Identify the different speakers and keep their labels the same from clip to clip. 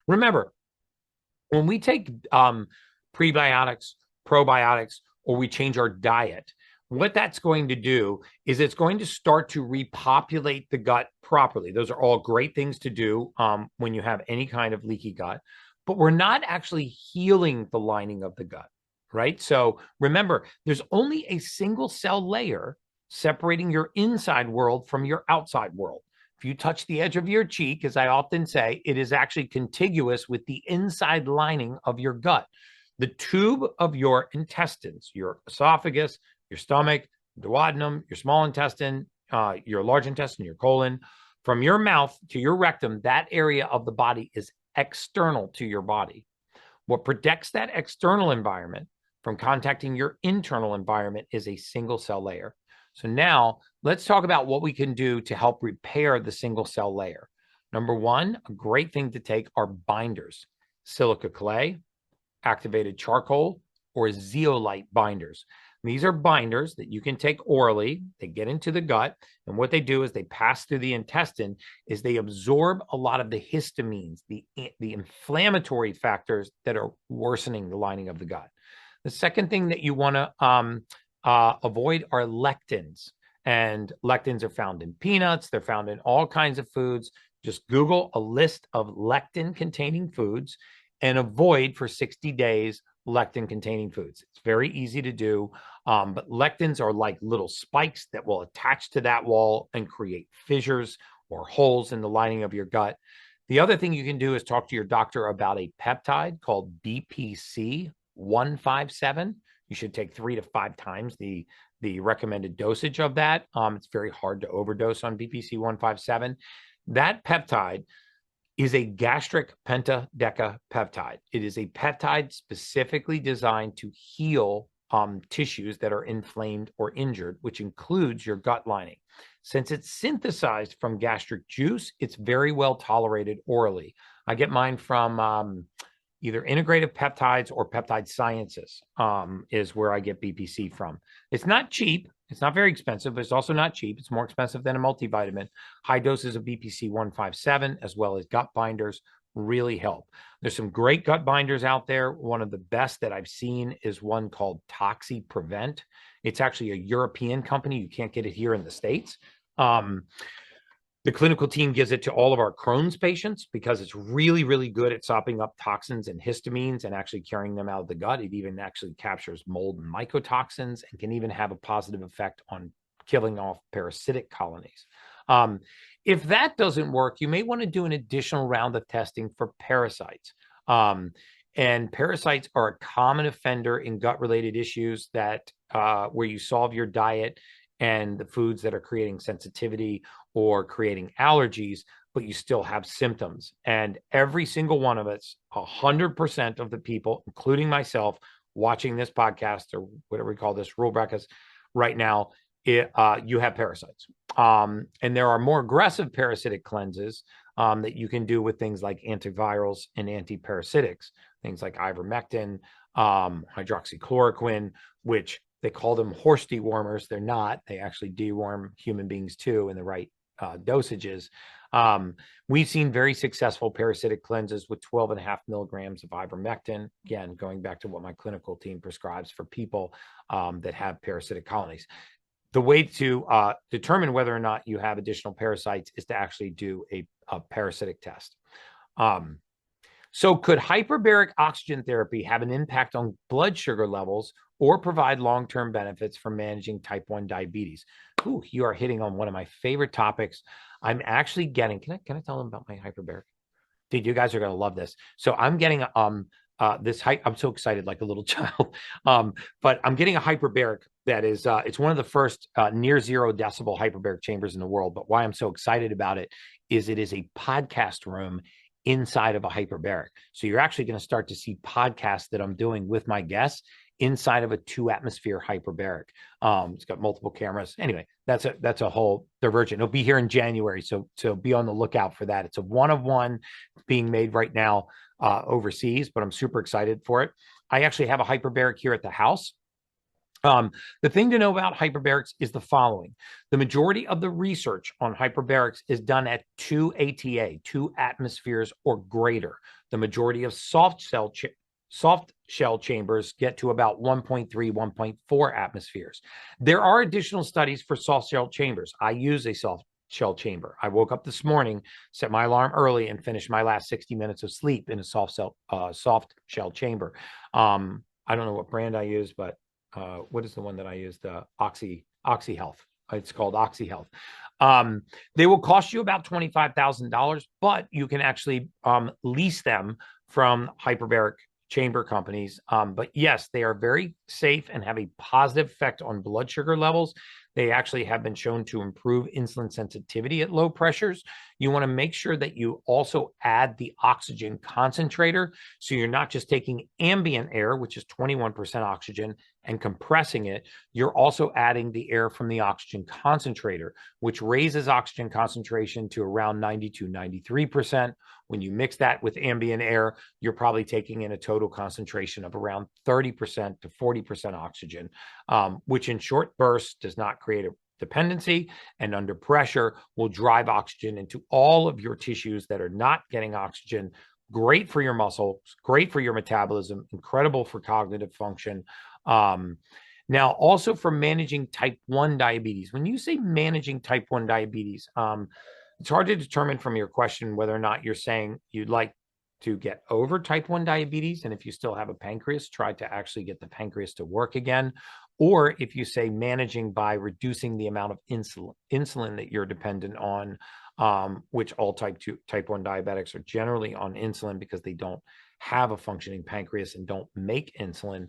Speaker 1: Remember, when we take prebiotics, probiotics, or we change our diet, what that's going to do is it's going to start to repopulate the gut properly. Those are all great things to do when you have any kind of leaky gut, but we're not actually healing the lining of the gut, right? So remember, there's only a single cell layer separating your inside world from your outside world. If you touch the edge of your cheek, as I often say, it is actually contiguous with the inside lining of your gut. The tube of your intestines, your esophagus, your stomach, duodenum, your small intestine, your large intestine, your colon, from your mouth to your rectum, that area of the body is external to your body. What protects that external environment from contacting your internal environment is a single cell layer. So now let's talk about what we can do to help repair the single cell layer. Number one, a great thing to take are binders, silica clay, activated charcoal, or zeolite binders. These are binders that you can take orally. They get into the gut, and what they do is they pass through the intestine, is they absorb a lot of the histamines, the inflammatory factors that are worsening the lining of the gut. The second thing that you want to avoid are lectins. And lectins are found in peanuts. They're found in all kinds of foods. Just Google a list of lectin-containing foods and avoid for 60 days lectin-containing foods. It's very easy to do, but lectins are like little spikes that will attach to that wall and create fissures or holes in the lining of your gut. The other thing you can do is talk to your doctor about a peptide called BPC 157. You should take 3 to 5 times the recommended dosage of that. It's very hard to overdose on BPC 157. That peptide is a gastric pentadecapeptide. It is a peptide specifically designed to heal tissues that are inflamed or injured, which includes your gut lining. Since it's synthesized from gastric juice, it's very well tolerated orally. I get mine from either Integrative Peptides or Peptide Sciences is where I get BPC from. It's not cheap. It's not very expensive, but it's also not cheap. It's more expensive than a multivitamin. High doses of BPC 157, as well as gut binders, really help. There's some great gut binders out there. One of the best that I've seen is one called Toxi Prevent. It's actually a European company. You can't get it here in the States. The clinical team gives it to all of our Crohn's patients because it's really, really good at sopping up toxins and histamines and actually carrying them out of the gut. It even actually captures mold and mycotoxins and can even have a positive effect on killing off parasitic colonies. If that doesn't work, you may want to do an additional round of testing for parasites. And parasites are a common offender in gut-related issues that where you solve your diet and the foods that are creating sensitivity or creating allergies, but you still have symptoms. And every single one of us, 100% of the people, including myself, watching this podcast or whatever we call this, rule brackets right now, you have parasites. And there are more aggressive parasitic cleanses that you can do with things like antivirals and antiparasitics, things like ivermectin, hydroxychloroquine, which they call them horse dewormers. They're not. They actually deworm human beings too in the right dosages. We've seen very successful parasitic cleanses with 12.5 milligrams of ivermectin. Again, going back to what my clinical team prescribes for people that have parasitic colonies. The way to determine whether or not you have additional parasites is to actually do a parasitic test. So could hyperbaric oxygen therapy have an impact on blood sugar levels or provide long-term benefits for managing type 1 diabetes? Ooh, you are hitting on one of my favorite topics. I'm actually getting, can I tell them about my hyperbaric? Dude, you guys are going to love this. So I'm getting this height. I'm so excited, like a little child. But I'm getting a hyperbaric that is, it's one of the first near 0 decibel hyperbaric chambers in the world. But why I'm so excited about it is a podcast room inside of a hyperbaric. So you're actually going to start to see podcasts that I'm doing with my guests inside of a 2-atmosphere hyperbaric. It's got multiple cameras. Anyway, that's a whole divergent. It'll be here in January, so be on the lookout for that. It's a one-of-one being made right now overseas, but I'm super excited for it. I actually have a hyperbaric here at the house. The thing to know about hyperbarics is the following. The majority of the research on hyperbarics is done at 2 ATA, 2 atmospheres or greater. The majority of soft shell chambers get to about 1.3, 1.4 atmospheres. There are additional studies for soft shell chambers. I use a soft shell chamber. I woke up this morning, set my alarm early, and finished my last 60 minutes of sleep in a soft shell chamber. I don't know what brand I use, but what is the one that I use? The Oxy Health. It's called Oxy Health. They will cost you about $25,000, but you can actually lease them from hyperbaric chamber companies. But yes, they are very safe and have a positive effect on blood sugar levels. They actually have been shown to improve insulin sensitivity at low pressures. You want to make sure that you also add the oxygen concentrator. So you're not just taking ambient air, which is 21% oxygen, and compressing it. You're also adding the air from the oxygen concentrator, which raises oxygen concentration to around 92, 93%. When you mix that with ambient air, you're probably taking in a total concentration of around 30% to 40% oxygen, which in short bursts does not create a dependency, and under pressure will drive oxygen into all of your tissues that are not getting oxygen. Great for your muscles, great for your metabolism, incredible for cognitive function. Now, also for managing type 1 diabetes. When you say managing type 1 diabetes, it's hard to determine from your question whether or not you're saying you'd like to get over type 1 diabetes. And if you still have a pancreas, try to actually get the pancreas to work again. Or if you say managing by reducing the amount of insulin that you're dependent on, which all type 1 diabetics are generally on insulin because they don't have a functioning pancreas and don't make insulin.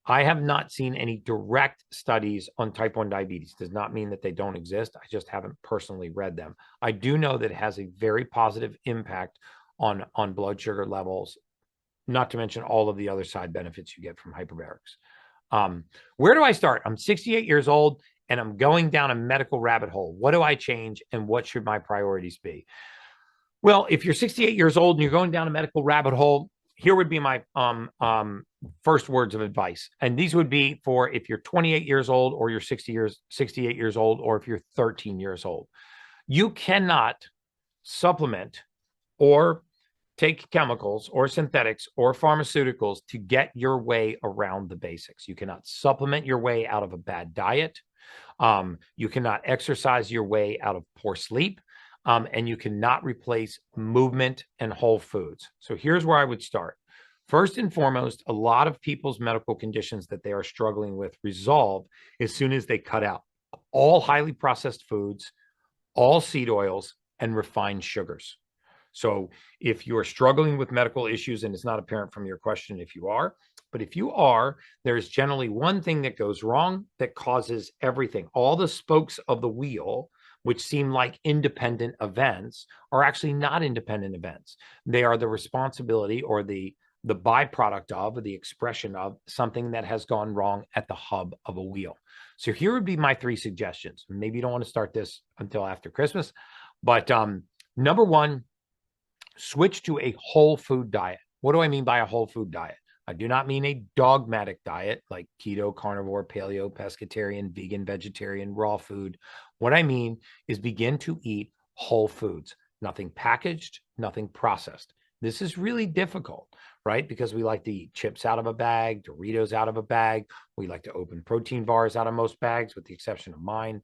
Speaker 1: I have not seen any direct studies on type 1 diabetes. Does not mean that they don't exist. I just haven't personally read them. I do know that it has a very positive impact on blood sugar levels, not to mention all of the other side benefits you get from hyperbarics. Where do I start? I'm 68 years old and I'm going down a medical rabbit hole. What do I change and what should my priorities be? Well, if you're 68 years old and you're going down a medical rabbit hole, here would be my first words of advice. And these would be for if you're 28 years old or you're 68 years old, or if you're 13 years old. You cannot supplement or take chemicals or synthetics or pharmaceuticals to get your way around the basics. You cannot supplement your way out of a bad diet. You cannot exercise your way out of poor sleep. And you cannot replace movement and whole foods. So here's where I would start. First and foremost, a lot of people's medical conditions that they are struggling with resolve as soon as they cut out all highly processed foods, all seed oils, and refined sugars. So if you're struggling with medical issues, and it's not apparent from your question if you are, but if you are, there's generally one thing that goes wrong that causes everything. All the spokes of the wheel, which seem like independent events, are actually not independent events. They are the responsibility or the byproduct of, or the expression of, something that has gone wrong at the hub of a wheel. So here would be my 3 suggestions. Maybe you don't want to start this until after Christmas, but number 1, switch to a whole food diet. What do I mean by a whole food diet? I do not mean a dogmatic diet like keto, carnivore, paleo, pescatarian, vegan, vegetarian, raw food. What I mean is begin to eat whole foods, nothing packaged, nothing processed. This is really difficult, right? Because we like to eat chips out of a bag, Doritos out of a bag. We like to open protein bars out of most bags, with the exception of mine.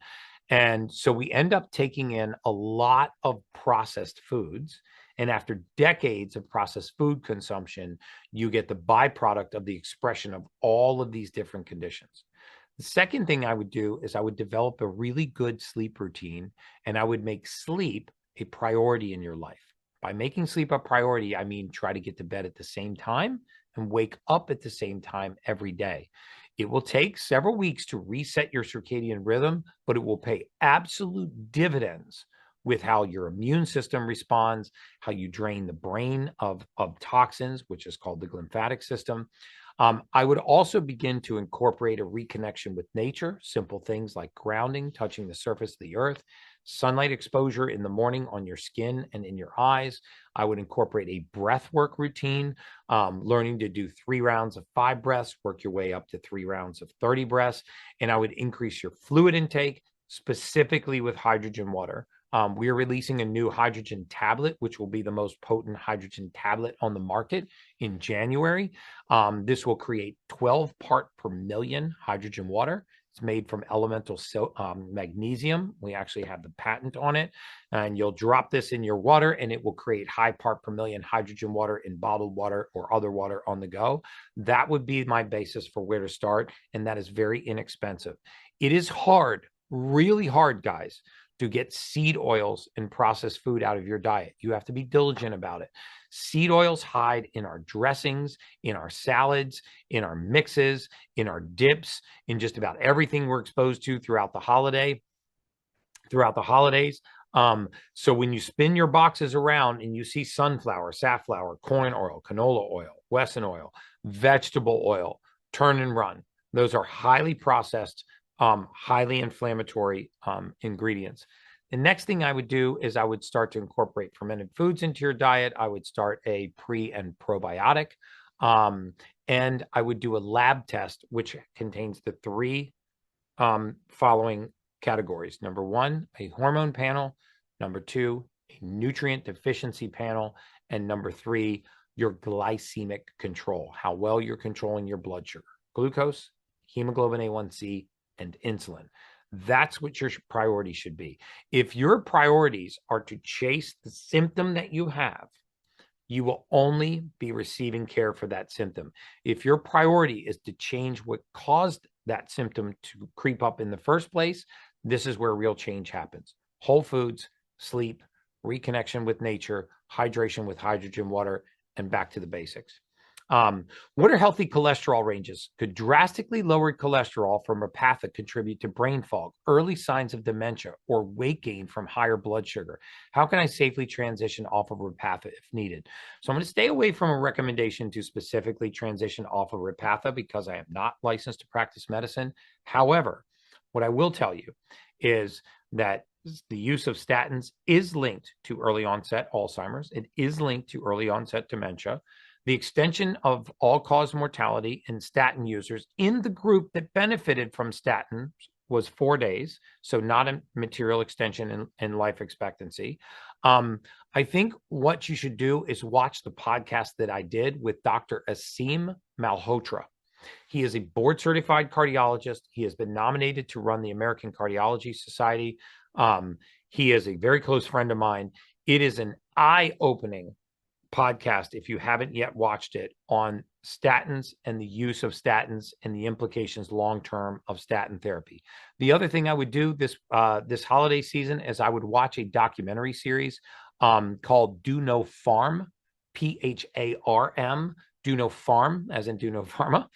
Speaker 1: And so we end up taking in a lot of processed foods. And after decades of processed food consumption, you get the byproduct of the expression of all of these different conditions. The second thing I would do is I would develop a really good sleep routine, and I would make sleep a priority in your life. By making sleep a priority, I mean try to get to bed at the same time and wake up at the same time every day. It will take several weeks to reset your circadian rhythm, but it will pay absolute dividends with how your immune system responds, how you drain the brain of toxins, which is called the glymphatic system. I would also begin to incorporate a reconnection with nature, simple things like grounding, touching the surface of the earth. sunlight exposure in the morning on your skin and in your eyes. I would incorporate a breath work routine, learning to do 3 rounds of 5 breaths, work your way up to 3 rounds of 30 breaths. And I would increase your fluid intake, specifically with hydrogen water. We are releasing a new hydrogen tablet, which will be the most potent hydrogen tablet on the market in January. This will create 12 part per million hydrogen water. It's made from elemental magnesium. We actually have the patent on it. And you'll drop this in your water and it will create high part per million hydrogen water in bottled water or other water on the go. That would be my basis for where to start. And that is very inexpensive. It is hard, really hard, guys, to get seed oils and processed food out of your diet. You have to be diligent about it. Seed oils hide in our dressings, in our salads, in our mixes, in our dips, in just about everything we're exposed to throughout the holidays. So when you spin your boxes around and you see sunflower, safflower, corn oil, canola oil, Wesson oil, vegetable oil, turn and run, those are highly processed, highly inflammatory ingredients. The next thing I would do is I would start to incorporate fermented foods into your diet. I would start a pre and probiotic. And I would do a lab test, which contains the 3 following categories. Number 1, a hormone panel. Number 2, a nutrient deficiency panel. And number 3, your glycemic control, how well you're controlling your blood sugar, glucose, hemoglobin A1C, and insulin. That's what your priority should be. If your priorities are to chase the symptom that you have, you will only be receiving care for that symptom. If your priority is to change what caused that symptom to creep up in the first place, this is where real change happens. Whole foods, sleep, reconnection with nature, hydration with hydrogen water, and back to the basics. What are healthy cholesterol ranges? Could drastically lowered cholesterol from Repatha contribute to brain fog, early signs of dementia, or weight gain from higher blood sugar? How can I safely transition off of Repatha if needed? So I'm going to stay away from a recommendation to specifically transition off of Repatha because I am not licensed to practice medicine. However, what I will tell you is that the use of statins is linked to early onset Alzheimer's. It is linked to early onset dementia. The extension of all-cause mortality in statin users in the group that benefited from statins was 4 days, so not a material extension in life expectancy. I think what you should do is watch the podcast that I did with Dr. Aseem Malhotra. He is a board-certified cardiologist. He has been nominated to run the American Cardiology Society. He is a very close friend of mine. It is an eye-opening podcast, if you haven't yet watched it, on statins and the use of statins and the implications long-term of statin therapy. The other thing I would do this holiday season is I would watch a documentary series called Do No Pharm, PHARM, Do No Pharm, as in Do No Pharma,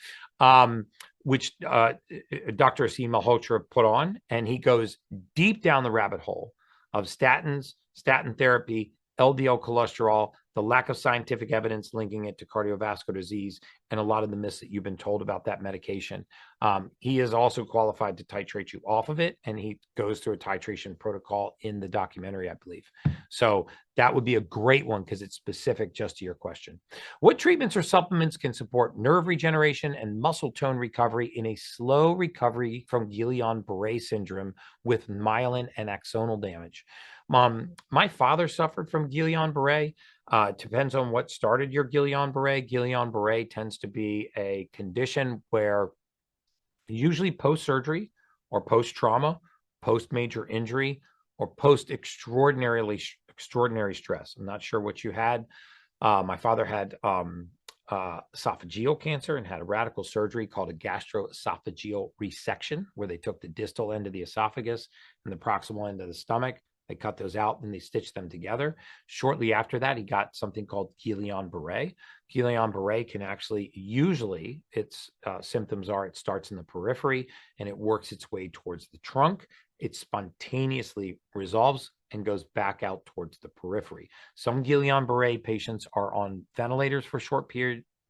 Speaker 1: which Dr. Aseem Malhotra put on, and he goes deep down the rabbit hole of statins, statin therapy, LDL cholesterol, the lack of scientific evidence linking it to cardiovascular disease, and a lot of the myths that you've been told about that medication. He is also qualified to titrate you off of it, and he goes through a titration protocol in the documentary, I believe. So that would be a great one because it's specific just to your question. What treatments or supplements can support nerve regeneration and muscle tone recovery in a slow recovery from Guillain-Barré syndrome with myelin and axonal damage? My father suffered from Guillain-Barré. It depends on what started your Guillain-Barré. Guillain-Barré tends to be a condition where usually post-surgery or post-trauma, post-major injury, or post-extraordinary stress. I'm not sure what you had. My father had esophageal cancer and had a radical surgery called a gastroesophageal resection, where they took the distal end of the esophagus and the proximal end of the stomach. They cut those out and they stitched them together. Shortly after that, he got something called Guillain-Barré. Guillain-Barré can actually, usually its symptoms are it starts in the periphery and it works its way towards the trunk. It spontaneously resolves and goes back out towards the periphery. Some Guillain-Barré patients are on ventilators for short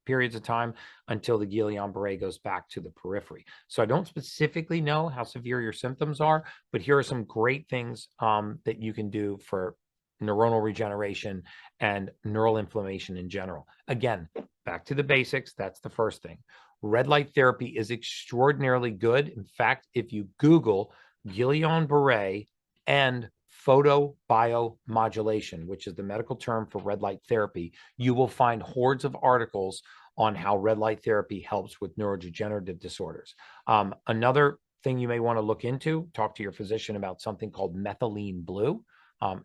Speaker 1: periods of time until the Guillain-Barré goes back to the periphery. So I don't specifically know how severe your symptoms are, but here are some great things that you can do for neuronal regeneration and neural inflammation in general. Again, back to the basics. That's the first thing. Red light therapy is extraordinarily good. In fact, if you Google Guillain-Barré and photobiomodulation, which is the medical term for red light therapy, you will find hordes of articles on how red light therapy helps with neurodegenerative disorders. Another thing you may want to look into, talk to your physician about something called methylene blue.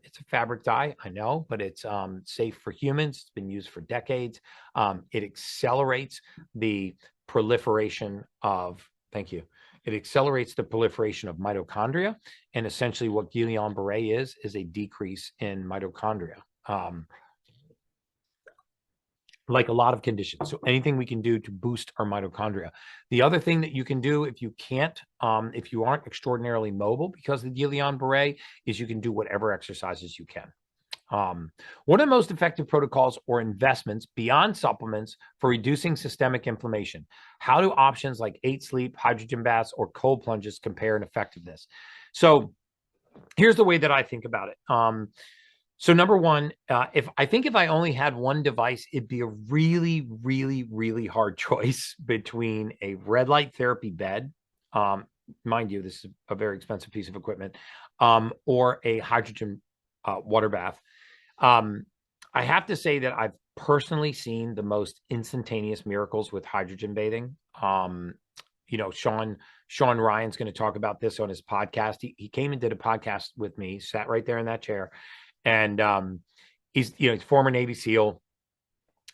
Speaker 1: It's a fabric dye, I know, but it's safe for humans. It's been used for decades. It accelerates the proliferation of, thank you. It accelerates the proliferation of mitochondria. And essentially what Guillain-Barré is a decrease in mitochondria. Like a lot of conditions. So anything we can do to boost our mitochondria. The other thing that you can do if you can't, if you aren't extraordinarily mobile because of the Guillain-Barré, is you can do whatever exercises you can. What are the most effective protocols or investments beyond supplements for reducing systemic inflammation? How do options like 8 Sleep, hydrogen baths, or cold plunges compare in effectiveness? So here's the way that I think about it. So number one, if I only had one device, it'd be a really, really, really hard choice between a red light therapy bed, mind you, this is a very expensive piece of equipment, or a hydrogen water bath. I have to say that I've personally seen the most instantaneous miracles with hydrogen bathing. You know, Sean Ryan's going to talk about this on his podcast. He came and did a podcast with me, sat right there in that chair. And he's former Navy SEAL,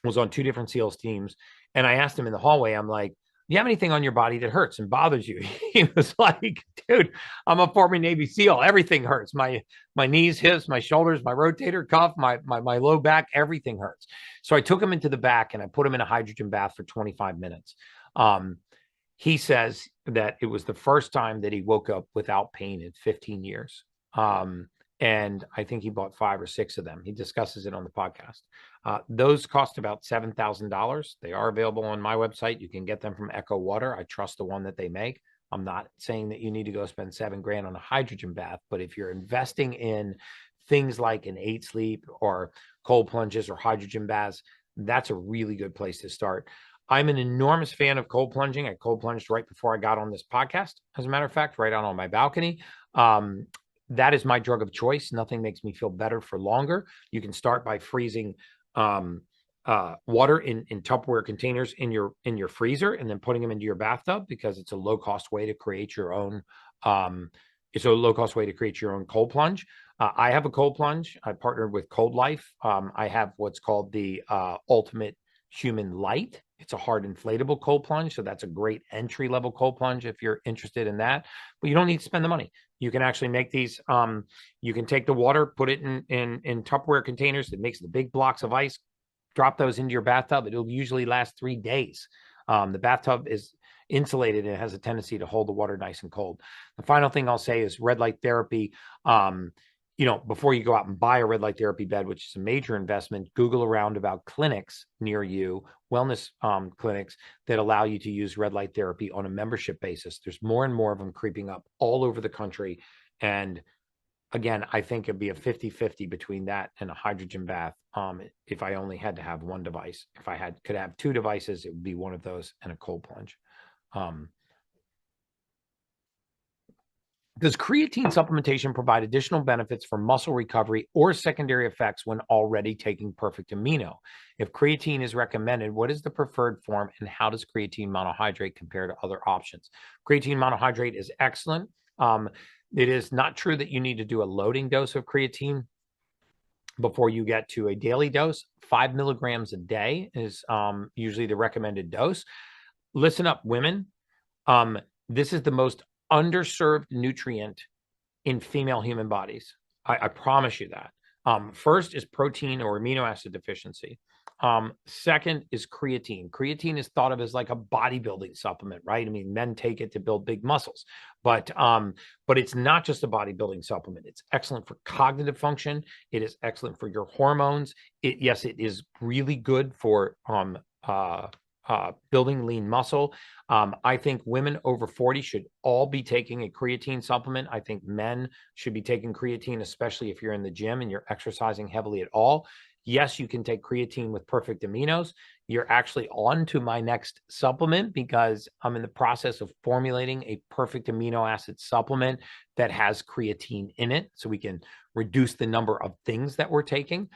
Speaker 1: was on 2 different SEALs teams. And I asked him in the hallway, I'm like, do you have anything on your body that hurts and bothers you? He was like, dude, I'm a former Navy SEAL. Everything hurts. My knees, hips, my shoulders, my rotator cuff, my low back, everything hurts. So I took him into the back and I put him in a hydrogen bath for 25 minutes. He says that it was the first time that he woke up without pain in 15 years. And I think he bought 5 or 6 of them. He discusses it on the podcast. Those cost about $7,000. They are available on my website. You can get them from Echo Water. I trust the one that they make. I'm not saying that you need to go spend $7,000 on a hydrogen bath, but if you're investing in things like an 8 Sleep or cold plunges or hydrogen baths, that's a really good place to start. I'm an enormous fan of cold plunging. I cold plunged right before I got on this podcast, as a matter of fact, right out on my balcony. That is my drug of choice. Nothing makes me feel better for longer. You can start by freezing water in Tupperware containers in your freezer, and then putting them into your bathtub, because it's a low cost way to create your own. It's a low cost way to create your own cold plunge. I have a cold plunge. I partnered with Cold Life. I have what's called the Ultimate Human Light. It's a hard inflatable cold plunge. So that's a great entry level cold plunge if you're interested in that, but you don't need to spend the money. You can actually make these. You can take the water, put it in Tupperware containers. It makes the big blocks of ice, drop those into your bathtub. It'll usually last 3 days. The bathtub is insulated and it has a tendency to hold the water nice and cold. The final thing I'll say is red light therapy. Before you go out and buy a red light therapy bed, which is a major investment, Google around about clinics near you, wellness clinics that allow you to use red light therapy on a membership basis. There's more and more of them creeping up all over the country. And again, I think it'd be a 50-50 between that and a hydrogen bath. If I only had to have one device, if I could have 2 devices, it would be one of those and a cold plunge. Does creatine supplementation provide additional benefits for muscle recovery or secondary effects when already taking Perfect Amino? If creatine is recommended, what is the preferred form, and how does creatine monohydrate compare to other options? Creatine monohydrate is excellent. It is not true that you need to do a loading dose of creatine before you get to a daily dose. 5 milligrams a day is usually the recommended dose. Listen up, women. This is the most underserved nutrient in female human bodies. I promise you that. First is protein or amino acid deficiency. Second is creatine. Creatine is thought of as like a bodybuilding supplement, right? I mean, men take it to build big muscles, but it's not just a bodybuilding supplement. It's excellent for cognitive function. It is excellent for your hormones. It is really good for building lean muscle. I think women over 40 should all be taking a creatine supplement. I think men should be taking creatine, especially if you're in the gym and you're exercising heavily at all. Yes, you can take creatine with perfect aminos. You're actually on to my next supplement because I'm in the process of formulating a perfect amino acid supplement that has creatine in it, so we can reduce the number of things that we're taking.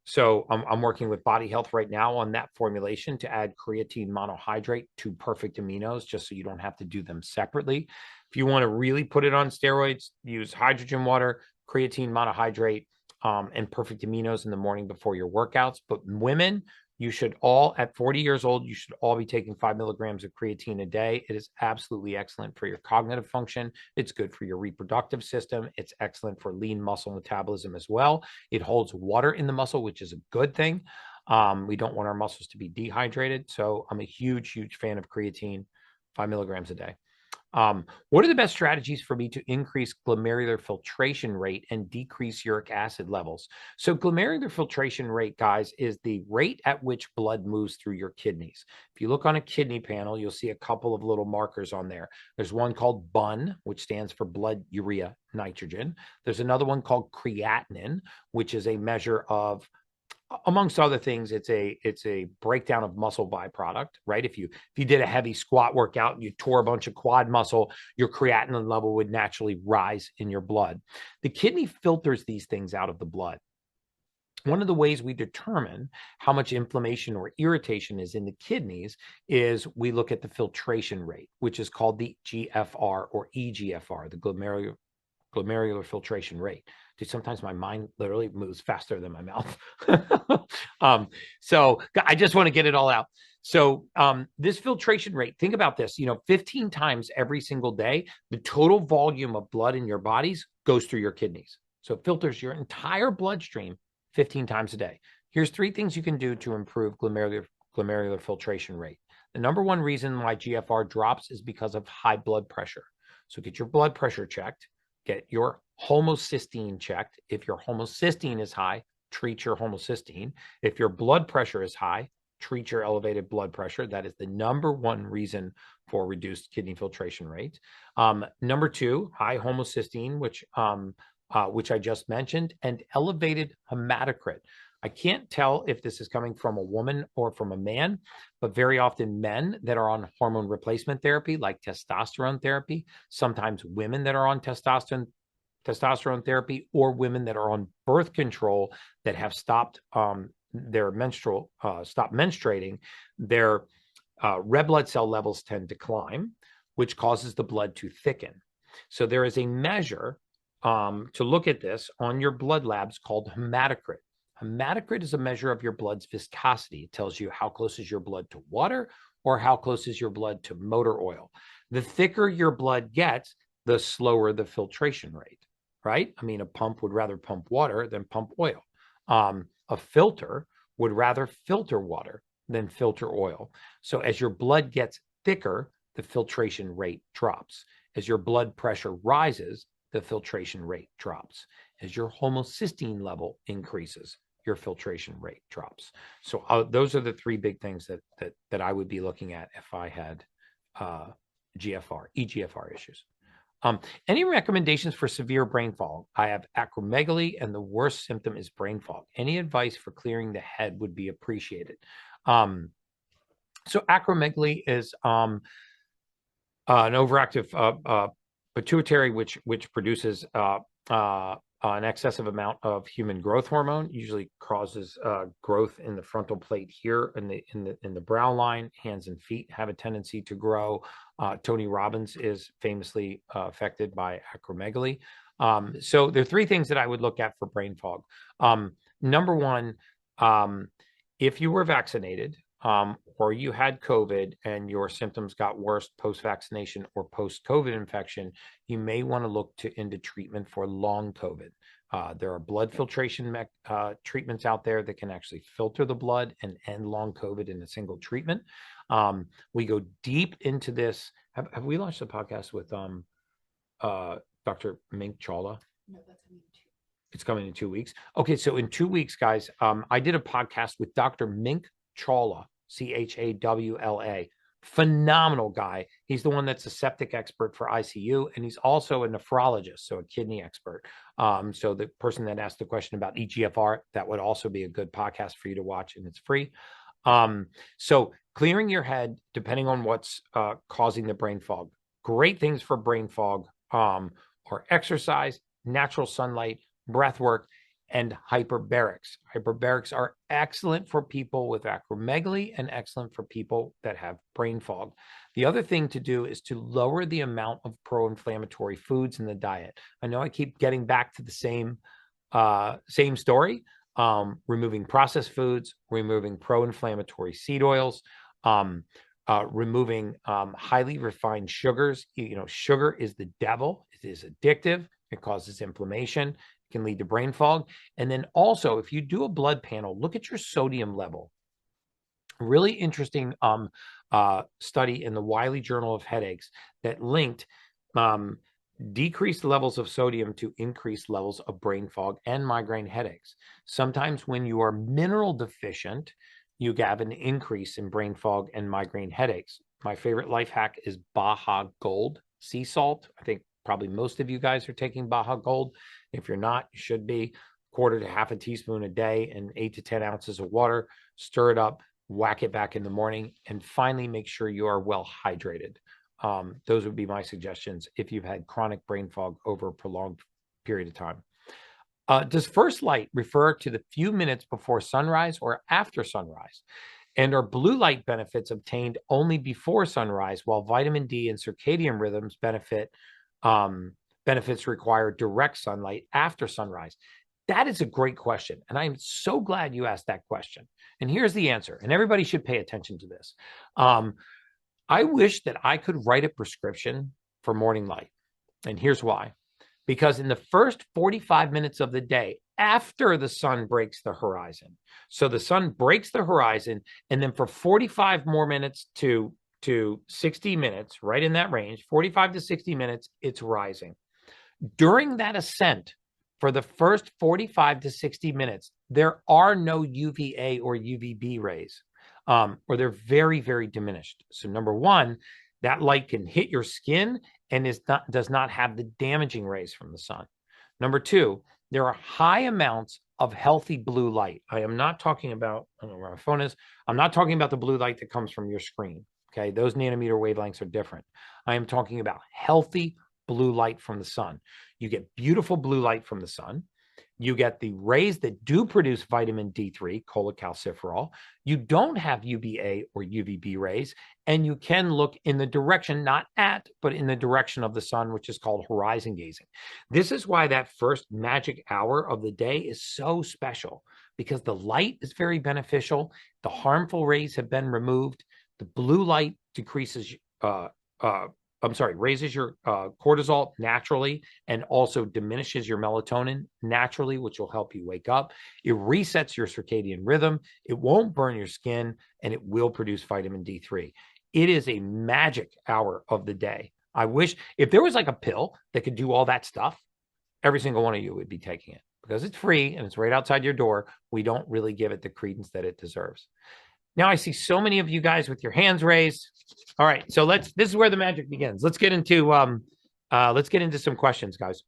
Speaker 1: So I'm working with Body Health right now on that formulation to add creatine monohydrate to perfect aminos, just so you don't have to do them separately. If you want to really put it on steroids, use hydrogen water, creatine monohydrate, and perfect aminos in the morning before your workouts. But women, you should all, at 40 years old, you should all be taking 5 milligrams of creatine a day. It is absolutely excellent for your cognitive function. It's good for your reproductive system. It's excellent for lean muscle metabolism as well. It holds water in the muscle, which is a good thing. We don't want our muscles to be dehydrated. So I'm a huge, huge fan of creatine, 5 milligrams a day. What are the best strategies for me to increase glomerular filtration rate and decrease uric acid levels? So glomerular filtration rate, guys, is the rate at which blood moves through your kidneys. If you look on a kidney panel, you'll see a couple of little markers on there. There's one called BUN, which stands for blood urea nitrogen. There's another one called creatinine, which is a measure of, amongst other things, it's a breakdown of muscle byproduct, right? If you did a heavy squat workout and you tore a bunch of quad muscle, your creatinine level would naturally rise in your blood. The kidney filters these things out of the blood. One of the ways we determine how much inflammation or irritation is in the kidneys is we look at the filtration rate, which is called the GFR or EGFR, the glomerular filtration rate. Dude, sometimes my mind literally moves faster than my mouth. So I just want to get it all out. So this filtration rate, think about this, 15 times every single day, the total volume of blood in your bodies goes through your kidneys. So it filters your entire bloodstream 15 times a day. Here's 3 things you can do to improve glomerular filtration rate. The number one reason why GFR drops is because of high blood pressure. So get your blood pressure checked. Get your homocysteine checked. If your homocysteine is high, treat your homocysteine. If your blood pressure is high, treat your elevated blood pressure. That is the number one reason for reduced kidney filtration rate. Number 2, high homocysteine, which I just mentioned, and elevated hematocrit. I can't tell if this is coming from a woman or from a man, but very often men that are on hormone replacement therapy, like testosterone therapy, sometimes women that are on testosterone therapy, or women that are on birth control that have stopped stopped menstruating, their red blood cell levels tend to climb, which causes the blood to thicken. So there is a measure to look at this on your blood labs called hematocrit. Hematocrit is a measure of your blood's viscosity. It tells you how close is your blood to water or how close is your blood to motor oil. The thicker your blood gets, the slower the filtration rate, right? I mean, a pump would rather pump water than pump oil. A filter would rather filter water than filter oil. So as your blood gets thicker, the filtration rate drops. As your blood pressure rises, the filtration rate drops. As your homocysteine level increases, your filtration rate drops. So those are the 3 big things that I would be looking at if I had EGFR issues. Any recommendations for severe brain fog? I have acromegaly and the worst symptom is brain fog. Any advice for clearing the head would be appreciated. So acromegaly is an overactive pituitary, which produces an excessive amount of human growth hormone, usually causes growth in the frontal plate here in the brow line. Hands and feet have a tendency to grow. Tony Robbins is famously affected by acromegaly. So there are 3 things that I would look at for brain fog. Number 1, if you were vaccinated, or you had COVID and your symptoms got worse post-vaccination or post-COVID infection, you may want to look into treatment for long COVID. There are blood filtration treatments out there that can actually filter the blood and end long COVID in a single treatment. We go deep into this. Have we launched a podcast with Dr. Mink Chawla? No, that's coming in 2 weeks. It's coming in 2 weeks. Okay, so in 2 weeks, guys, I did a podcast with Dr. Mink Chawla Chawla. Phenomenal guy. He's the one that's a septic expert for ICU, and he's also a nephrologist, so a kidney expert. So the person that asked the question about EGFR, that would also be a good podcast for you to watch, and it's free. So clearing your head, depending on what's causing the brain fog. Great things for brain fog are exercise, natural sunlight, breath work, and hyperbarics. Hyperbarics are excellent for people with acromegaly and excellent for people that have brain fog. The other thing to do is to lower the amount of pro-inflammatory foods in the diet. I know I keep getting back to the same story. Removing processed foods, removing pro-inflammatory seed oils, removing highly refined sugars. Sugar is the devil. It is addictive. It causes inflammation. It can lead to brain fog. And then also, if you do a blood panel, look at your sodium level. A really interesting study in the Wiley Journal of Headaches that linked decreased levels of sodium to increased levels of brain fog and migraine headaches. Sometimes when you are mineral deficient, you have an increase in brain fog and migraine headaches. My favorite life hack is Baja Gold sea salt. I think probably most of you guys are taking Baja Gold. If you're not, you should be. Quarter to half a teaspoon a day and 8 to 10 ounces of water. Stir it up, whack it back in the morning, and finally make sure you are well hydrated. Those would be my suggestions if you've had chronic brain fog over a prolonged period of time. Does first light refer to the few minutes before sunrise or after sunrise? And are blue light benefits obtained only before sunrise, while vitamin D and circadian rhythms benefits require direct sunlight after sunrise? That is a great question. And I'm so glad you asked that question. And here's the answer. And everybody should pay attention to this. I wish that I could write a prescription for morning light. And here's why. Because in the first 45 minutes of the day, after the sun breaks the horizon, so the sun breaks the horizon, and then for 45 more minutes to 60 minutes, right in that range, 45 to 60 minutes, it's rising. During that ascent, for the first 45 to 60 minutes, there are no UVA or UVB rays, or they're very, very diminished. So number one, that light can hit your skin and does not have the damaging rays from the sun. Number two, there are high amounts of healthy blue light. I am not talking about, I don't know where my phone is. I'm not talking about the blue light that comes from your screen. Okay, those nanometer wavelengths are different. I am talking about healthy blue light from the sun. You get beautiful blue light from the sun. You get the rays that do produce vitamin D3, cholecalciferol. You don't have UVA or UVB rays, and you can look in the direction, not at, but in the direction of the sun, which is called horizon gazing. This is why that first magic hour of the day is so special, because the light is very beneficial. The harmful rays have been removed. The blue light decreases raises your cortisol naturally and also diminishes your melatonin naturally, which will help you wake up. It resets your circadian rhythm. It won't burn your skin, and it will produce vitamin D3. It is a magic hour of the day. I wish if there was like a pill that could do all that stuff, every single one of you would be taking it because it's free and it's right outside your door. We don't really give it the credence that it deserves. Now I see so many of you guys with your hands raised. All right, so this is where the magic begins. Let's get into some questions, guys.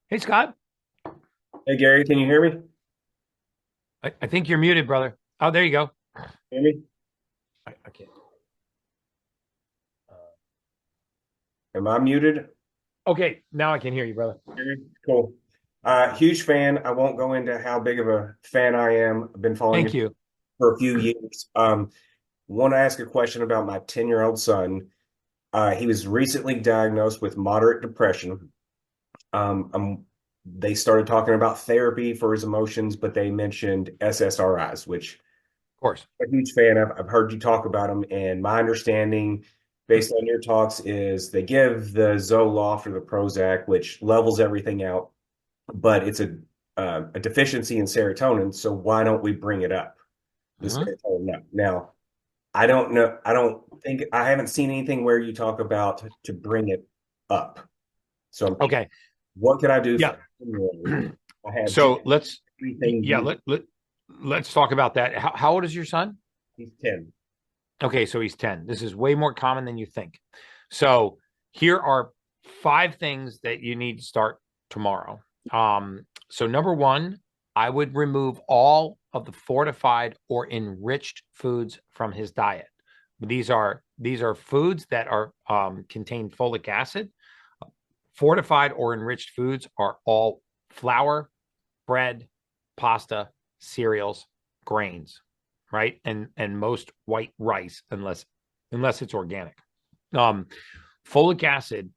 Speaker 1: Hey, Scott.
Speaker 2: Hey, Gary, can you hear me?
Speaker 1: I think you're muted, brother. Oh, there you go.
Speaker 2: Hear me?
Speaker 1: I can't.
Speaker 2: Am I muted?
Speaker 1: Okay, now I can hear you, brother.
Speaker 2: Cool. Huge fan. I won't go into how big of a fan I am. I've been following
Speaker 1: Thank you
Speaker 2: for a few years. Want to ask a question about my 10-year-old son. He was recently diagnosed with moderate depression. They started talking about therapy for his emotions, but they mentioned SSRIs, which
Speaker 1: of course.
Speaker 2: I'm a huge fan of. I've heard you talk about them, and my understanding, based on your talks, is they give the Zoloft or the Prozac, which levels everything out, but it's a deficiency in serotonin. So why don't we bring it up? The serotonin up. Now, I don't know. I haven't seen anything where you talk about to bring it up. So
Speaker 1: okay,
Speaker 2: what can I do?
Speaker 1: Yeah.
Speaker 2: I have
Speaker 1: so let's
Speaker 2: Everything
Speaker 1: Yeah, let's talk about that. How old is your son?
Speaker 2: he's 10.
Speaker 1: Okay, so he's 10. This is way more common than you think. So here are five things that you need to start tomorrow. So number one, I would remove all of the fortified or enriched foods from his diet. These are foods that are contain folic acid. Fortified or enriched foods are all flour, bread, pasta, cereals, grains, right? And most white rice, unless it's organic. Um, Folic acid,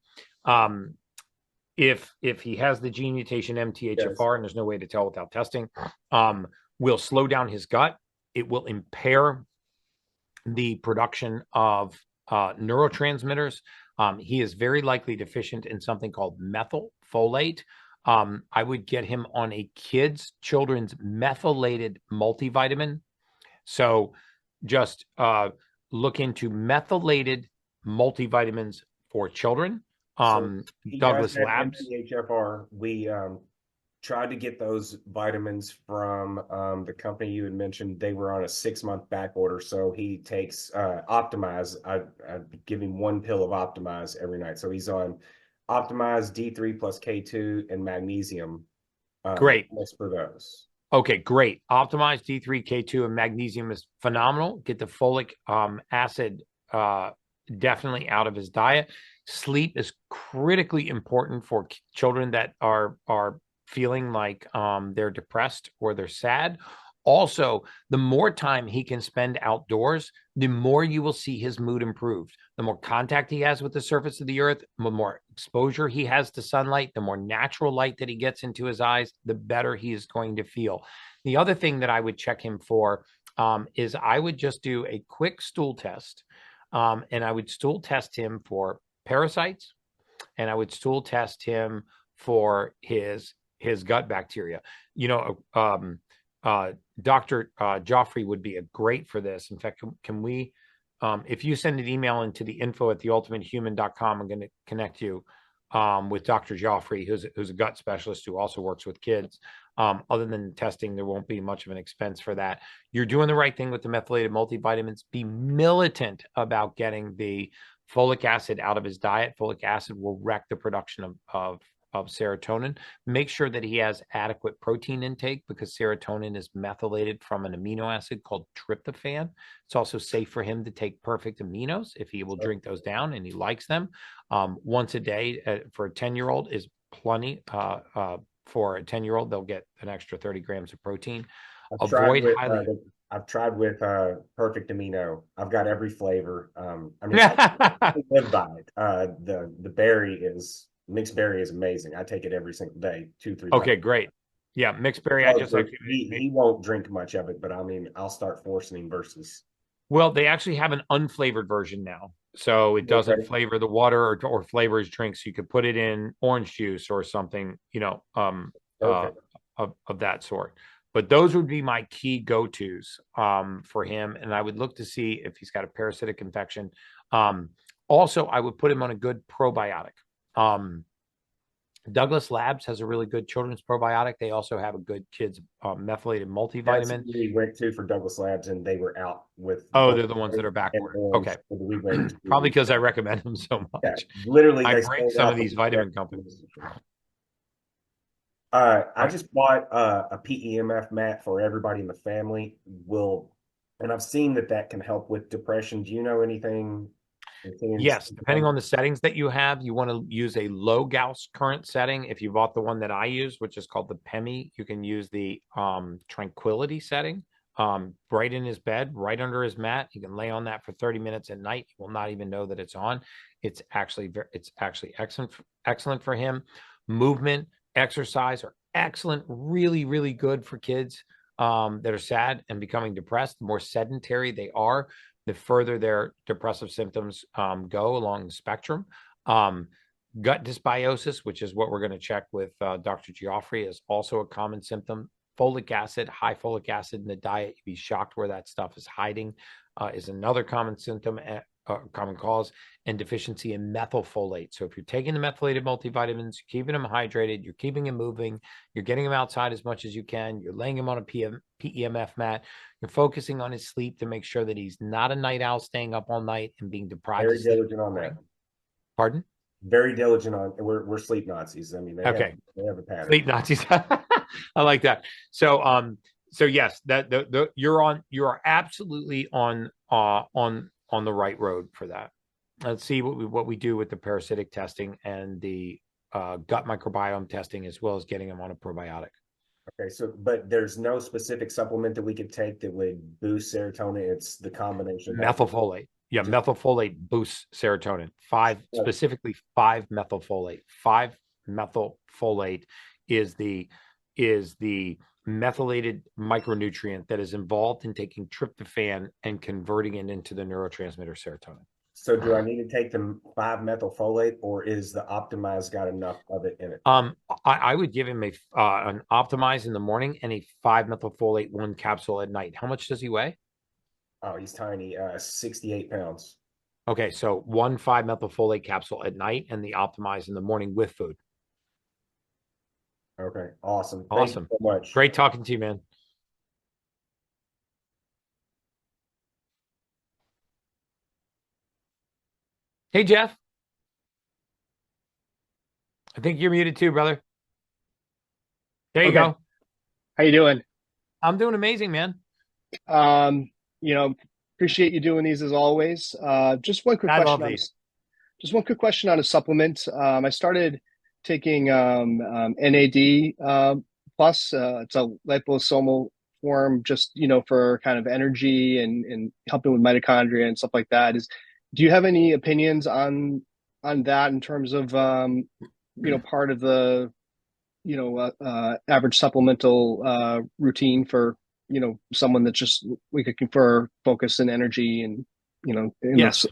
Speaker 1: um, if he has the gene mutation
Speaker 2: Yes.
Speaker 1: MTHFR, and there's no way to tell without testing, will slow down his gut. It will impair the production of neurotransmitters. He is very likely deficient in something called methylfolate. I would get him on a children's methylated multivitamin. So just look into methylated multivitamins for children.
Speaker 2: So he does
Speaker 1: Douglas
Speaker 2: have
Speaker 1: Labs.
Speaker 2: MTHFR. We tried to get those vitamins from the company you had mentioned. They were on a 6-month back order. So he takes Optimize. I give him one pill of Optimize every night. So he's on Optimize D3 plus K2 and magnesium.
Speaker 1: Great.
Speaker 2: Just for those.
Speaker 1: Okay, great. Optimized D3K2 and magnesium is phenomenal. Get the folic acid definitely out of his diet. Sleep is critically important for children that are feeling like they're depressed or they're sad. Also, the more time he can spend outdoors, the more you will see his mood improved. The more contact he has with the surface of the earth, the more exposure he has to sunlight, the more natural light that he gets into his eyes, the better he is going to feel. The other thing that I would check him for is I would just do a quick stool test, and I would stool test him for parasites, and I would stool test him for his gut bacteria. You know, Dr. Joffrey would be a great for this. In fact, can we, if you send an email into the info@theultimatehuman.com, I'm going to connect you with Dr. Joffrey, who's a gut specialist who also works with kids. Other than testing, there won't be much of an expense for that. You're doing the right thing with the methylated multivitamins. Be militant about getting the folic acid out of his diet. Folic acid will wreck the production of serotonin. Make sure that he has adequate protein intake because serotonin is methylated from an amino acid called tryptophan. It's also safe for him to take perfect aminos if he will drink those down and he likes them. Once a day for a 10-year-old is plenty. For a 10-year-old, they'll get an extra 30 grams of protein.
Speaker 2: I've tried
Speaker 1: Avoid
Speaker 2: with
Speaker 1: highly.
Speaker 2: I've tried with Perfect Amino. I've got every flavor. I mean, I live by it. The berry is mixed berry is amazing. I take it every single day, 2, 3 times.
Speaker 1: Okay, great. Yeah, mixed berry. I
Speaker 2: Oh,
Speaker 1: just
Speaker 2: so
Speaker 1: actually
Speaker 2: he won't drink much of it, but I mean, I'll start forcing him versus.
Speaker 1: Well, they actually have an unflavored version now. So it doesn't
Speaker 2: Okay.
Speaker 1: flavor the water or flavor his drinks. You could put it in orange juice or something,
Speaker 2: Okay.
Speaker 1: of that sort. But those would be my key go-tos for him. And I would look to see if he's got a parasitic infection. Also, I would put him on a good probiotic. Douglas Labs has a really good children's probiotic. They also have a good kids methylated
Speaker 2: That's
Speaker 1: multivitamin.
Speaker 2: who we went to for Douglas Labs, and they were out with
Speaker 1: Oh,
Speaker 2: both
Speaker 1: they're the ones that are back
Speaker 2: and
Speaker 1: ordered.
Speaker 2: orange.
Speaker 1: Okay.
Speaker 2: So we went
Speaker 1: Probably
Speaker 2: to
Speaker 1: because I recommend them so
Speaker 2: yeah,
Speaker 1: much.
Speaker 2: literally
Speaker 1: I
Speaker 2: they
Speaker 1: break
Speaker 2: sold
Speaker 1: some
Speaker 2: out
Speaker 1: of these
Speaker 2: the.
Speaker 1: vitamin companies.
Speaker 2: I just bought a PEMF mat for everybody in the family. And I've seen that can help with depression. Do you know anything?
Speaker 1: Yes, depending on the settings that you have, you want to use a low Gauss current setting. If you bought the one that I use, which is called the PEMI, you can use the tranquility setting right in his bed, right under his mat. You can lay on that for 30 minutes at night. You will not even know that it's on. It's actually excellent for him. Movement, exercise are excellent, really, really good for kids that are sad and becoming depressed. The more sedentary they are, the further their depressive symptoms go along the spectrum. Gut dysbiosis, which is what we're going to check with Dr. Geoffrey, is also a common symptom. Folic acid, high folic acid in the diet, you'd be shocked where that stuff is hiding, is another common symptom. common cause, and deficiency in methylfolate. So if you're taking the methylated multivitamins, you're keeping them hydrated, you're keeping them moving, you're getting them outside as much as you can, you're laying him on a PEMF mat, you're focusing on his sleep to make sure that he's not a night owl staying up all night and being deprived of
Speaker 2: Very
Speaker 1: sleep.
Speaker 2: diligent on that.
Speaker 1: Pardon?
Speaker 2: Very diligent on. We're sleep Nazis. I mean,
Speaker 1: Okay.
Speaker 2: they have a pattern.
Speaker 1: Sleep Nazis. I like that. So yes, that you are absolutely on the right road for that. Let's see what we do with the parasitic testing and the gut microbiome testing, as well as getting them on a probiotic.
Speaker 2: Okay, so but there's no specific supplement that we could take that would boost serotonin. It's the combination of that.
Speaker 1: Methylfolate. Yeah, methylfolate boosts serotonin. Specifically 5-methylfolate. 5-methylfolate is the methylated micronutrient that is involved in taking tryptophan and converting it into the neurotransmitter serotonin.
Speaker 2: So do I need to take the 5-methylfolate, or is the optimized got enough of it in it?
Speaker 1: I would give him an optimize in the morning and a 5-methylfolate 1 capsule at night. How much does he weigh?
Speaker 2: Oh, he's tiny, 68 pounds.
Speaker 1: Okay, so 1 5-methylfolate capsule at night and the optimize in the morning with food.
Speaker 2: Okay, awesome.
Speaker 1: Awesome.
Speaker 2: Thank you so much.
Speaker 1: Great talking to you, man. Hey, Jeff. I think you're muted too, brother. There you go.
Speaker 3: How you doing?
Speaker 1: I'm doing amazing, man.
Speaker 3: Um, Appreciate you doing these as always. Just one quick
Speaker 1: I
Speaker 3: question
Speaker 1: love these.
Speaker 3: just one quick question on a supplement. I started taking NAD plus. It's a liposomal form, just for kind of energy and helping with mitochondria and stuff like that. Do you have any opinions on that in terms of part of the average supplemental routine for someone that's just we could confer focus and energy and
Speaker 1: Yes.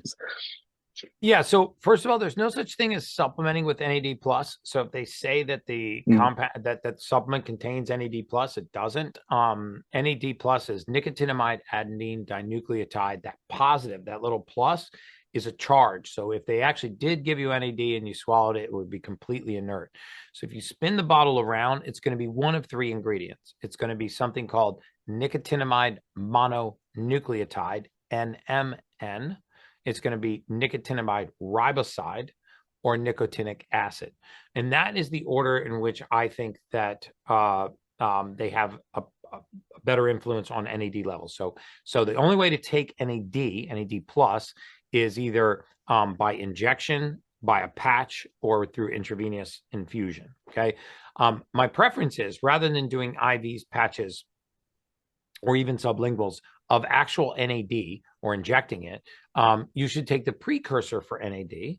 Speaker 1: Yeah. So first of all, there's no such thing as supplementing with NAD plus. So if they say that the compound that supplement contains NAD plus, it doesn't. NAD plus is nicotinamide adenine dinucleotide. That positive, that little plus, is a charge. So if they actually did give you NAD and you swallowed it, it would be completely inert. So if you spin the bottle around, it's going to be one of 3 ingredients. It's going to be something called nicotinamide mononucleotide, NMN. It's going to be nicotinamide riboside or nicotinic acid. And that is the order in which I think that they have a better influence on NAD levels. So the only way to take NAD plus, is either by injection, by a patch, or through intravenous infusion. Okay. My preference is, rather than doing IVs, patches, or even sublinguals of actual NAD or injecting it, you should take the precursor for NAD,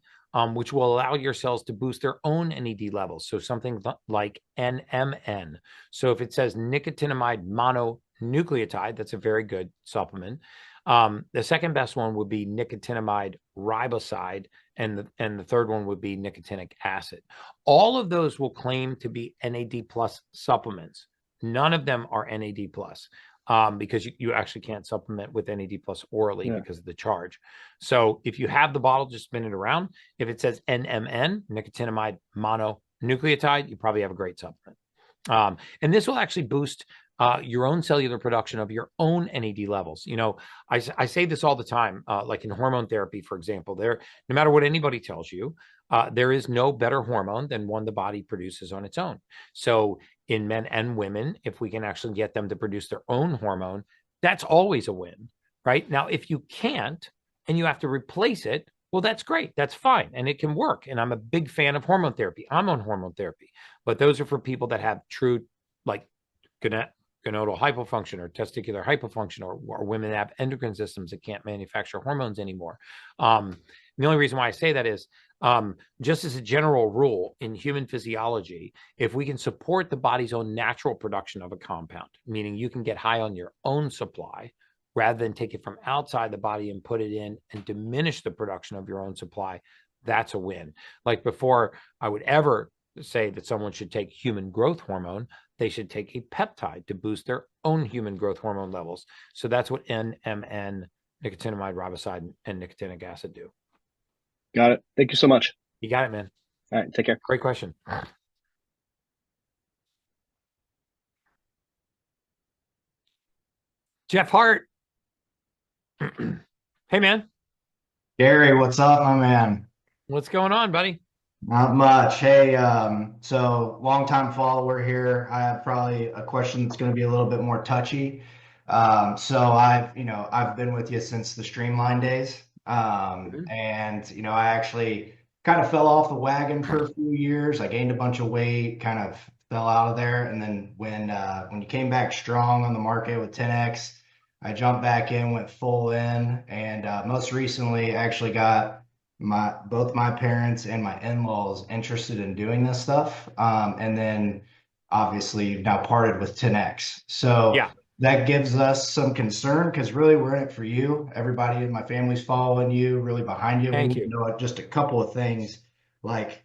Speaker 1: which will allow your cells to boost their own NAD levels. So something like NMN. So if it says nicotinamide mononucleotide, that's a very good supplement. The second best one would be nicotinamide riboside, and the third one would be nicotinic acid. All of those will claim to be NAD plus supplements. None of them are NAD plus. Because you actually can't supplement with NAD plus orally because of the charge. So if you have the bottle, just spin it around. If it says NMN, nicotinamide mononucleotide, you probably have a great supplement. And this will actually boost your own cellular production of your own NAD levels. I say this all the time, like in hormone therapy, for example, no matter what anybody tells you, there is no better hormone than one the body produces on its own. So in men and women, if we can actually get them to produce their own hormone, that's always a win, right? Now, if you can't and you have to replace it, well, that's great. That's fine. And it can work. And I'm a big fan of hormone therapy. I'm on hormone therapy, but those are for people that have true, like, gonadal hypofunction or testicular hypofunction, or women that have endocrine systems that can't manufacture hormones anymore. The only reason why I say that is, just as a general rule in human physiology, if we can support the body's own natural production of a compound, meaning you can get high on your own supply rather than take it from outside the body and put it in and diminish the production of your own supply, that's a win. Like, before I would ever say that someone should take human growth hormone, they should take a peptide to boost their own human growth hormone levels. So that's what NMN nicotinamide riboside and nicotinic acid do.
Speaker 3: Got it. Thank you so much.
Speaker 1: You got it, man.
Speaker 3: All right. Take care.
Speaker 1: Great question. Jeff Hart. Hey, man.
Speaker 4: Gary, what's up, my man?
Speaker 1: What's going on, buddy?
Speaker 4: Not much. Hey, so longtime follower here. I have probably a question that's going to be a little bit more touchy. So I've been with you since the Streamline days. And I actually kind of fell off the wagon for a few years. I gained a bunch of weight, kind of fell out of there. And then when you came back strong on the market with 10X, I jumped back in, went full in, and most recently actually got both my parents and my in-laws interested in doing this stuff. And then obviously now parted with 10X. So
Speaker 1: Yeah.
Speaker 4: that gives us some concern because really we're in it for you. Everybody in my family's following you, really behind you. We
Speaker 1: Thank
Speaker 4: need
Speaker 1: you.
Speaker 4: to know just a couple of things like,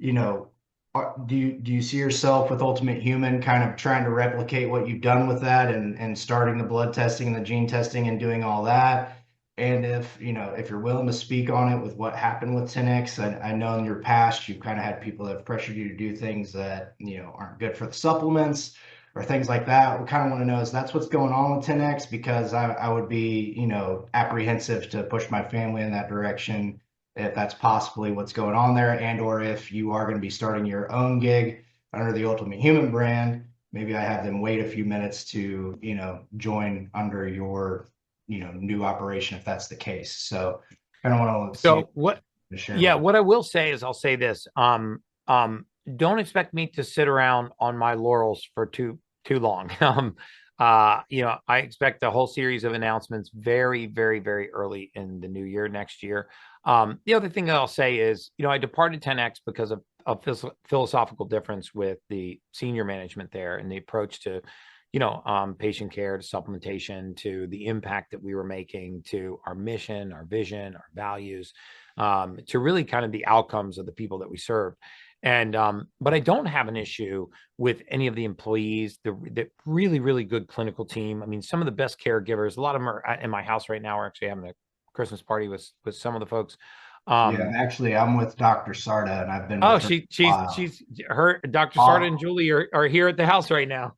Speaker 4: do you see yourself with Ultimate Human kind of trying to replicate what you've done with that and starting the blood testing and the gene testing and doing all that? And if you're willing to speak on it with what happened with 10X, I know in your past you've kind of had people that have pressured you to do things that aren't good for the supplements or things like that. We kind of want to know is that's what's going on with 10X because I would be apprehensive to push my family in that direction if that's possibly what's going on there, and or if you are going to be starting your own gig under the Ultimate Human brand, maybe I have them wait a few minutes to join under your new operation if that's the case. So kind of want to
Speaker 1: So what?
Speaker 4: share.
Speaker 1: Yeah, what I will say is I'll say this. Don't expect me to sit around on my laurels for too long. I expect a whole series of announcements very, very, very early in the new year next year. The other thing that I'll say is, I departed 10X because of a philosophical difference with the senior management there and the approach to, patient care, to supplementation, to the impact that we were making, to our mission, our vision, our values, to really kind of the outcomes of the people that we serve. And but I don't have an issue with any of the employees, the really, really good clinical team. I mean, some of the best caregivers, a lot of them are in my house right now. We're actually having a Christmas party with some of the folks.
Speaker 4: Yeah, actually, I'm with Dr. Sarda, and I've been
Speaker 1: Oh,
Speaker 4: with her
Speaker 1: she's her Dr. Sarda and Julie are here at the house right now.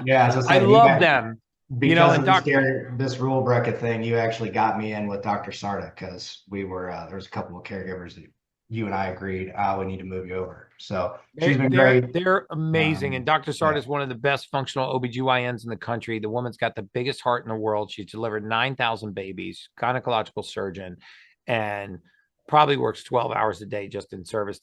Speaker 4: Yeah, as
Speaker 1: I love them.
Speaker 4: Because
Speaker 1: and
Speaker 4: of this rule bracket thing, you actually got me in with Dr. Sarda because we were there was a couple of caregivers that you and I agreed we need to move you over. So she's been great.
Speaker 1: They're amazing. And Dr. Sarda is
Speaker 4: yeah.
Speaker 1: one of the best functional OBGYNs in the country. The woman's got the biggest heart in the world. She's delivered 9,000 babies, gynecological surgeon, and probably works 12 hours a day just in service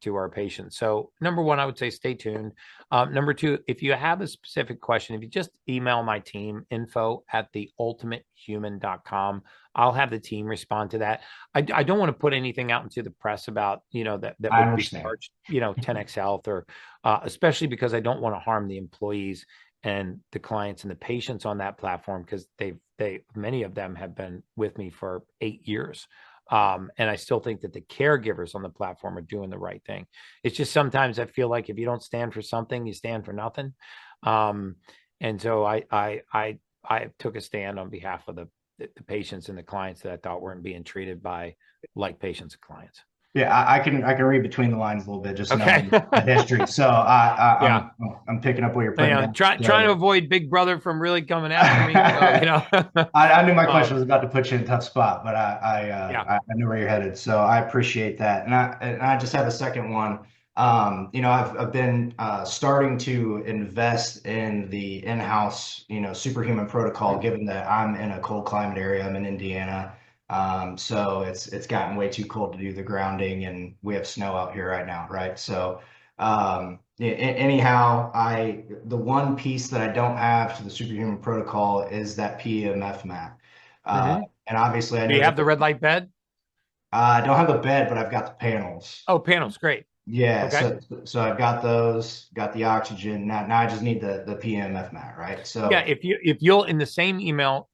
Speaker 1: to our patients. So number one, I would say stay tuned. Number two, if you have a specific question, if you just email my team info@theultimatehuman.com, I'll have the team respond to that. I don't want to put anything out into the press about, that would be charged, 10X Health or especially because I don't want to harm the employees and the clients and the patients on that platform because many of them have been with me for 8 years. And I still think that the caregivers on the platform are doing the right thing. It's just sometimes I feel like if you don't stand for something, you stand for nothing. And so I took a stand on behalf of the patients and the clients that I thought weren't being treated like patients and clients.
Speaker 4: Yeah, I can read between the lines a little bit, just
Speaker 1: okay.
Speaker 4: knowing the history. So I'm picking up what you're putting down.
Speaker 1: Trying to avoid Big Brother from really coming after me.
Speaker 4: I knew my question was about to put you in a tough spot, but I knew where you're headed. So I appreciate that, and I just have a second one. I've been starting to invest in the in-house superhuman protocol, given that I'm in a cold climate area. I'm in Indiana. So it's gotten way too cold to do the grounding, and we have snow out here right now, right? So anyhow, the one piece that I don't have to the superhuman protocol is that PEMF mat. And obviously I know
Speaker 1: Do you have the red light bed?
Speaker 4: I don't have the bed, but I've got the panels.
Speaker 1: Oh, panels, great.
Speaker 4: Yeah,
Speaker 1: okay.
Speaker 4: so I've got those, got the oxygen. Now I just need the PEMF mat, right? So
Speaker 1: yeah, if you'll in the same email,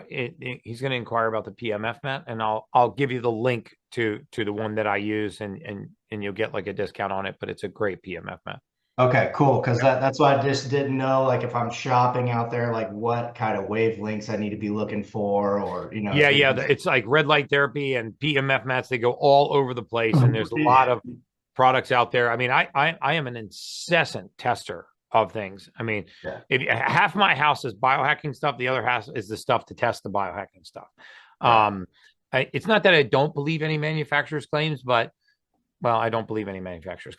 Speaker 1: he's going to inquire about the PEMF mat, and I'll give you the link to the one that I use, and you'll get like a discount on it. But it's a great PEMF mat.
Speaker 4: Okay, cool. Because that's why I just didn't know, like, if I'm shopping out there, like what kind of wavelengths I need to be looking for, or
Speaker 1: Yeah,
Speaker 4: if
Speaker 1: yeah.
Speaker 4: it's
Speaker 1: It's like red light therapy and PMF mats. They go all over the place, and there's a lot
Speaker 4: yeah.
Speaker 1: of products out there. I mean, I am an incessant tester of things. I mean,
Speaker 4: Yeah.
Speaker 1: if half my house is biohacking stuff, the other half is the stuff to test the biohacking stuff.
Speaker 4: Right.
Speaker 1: Um, it's not that I don't believe any manufacturer's claims, but well, I don't believe any manufacturers.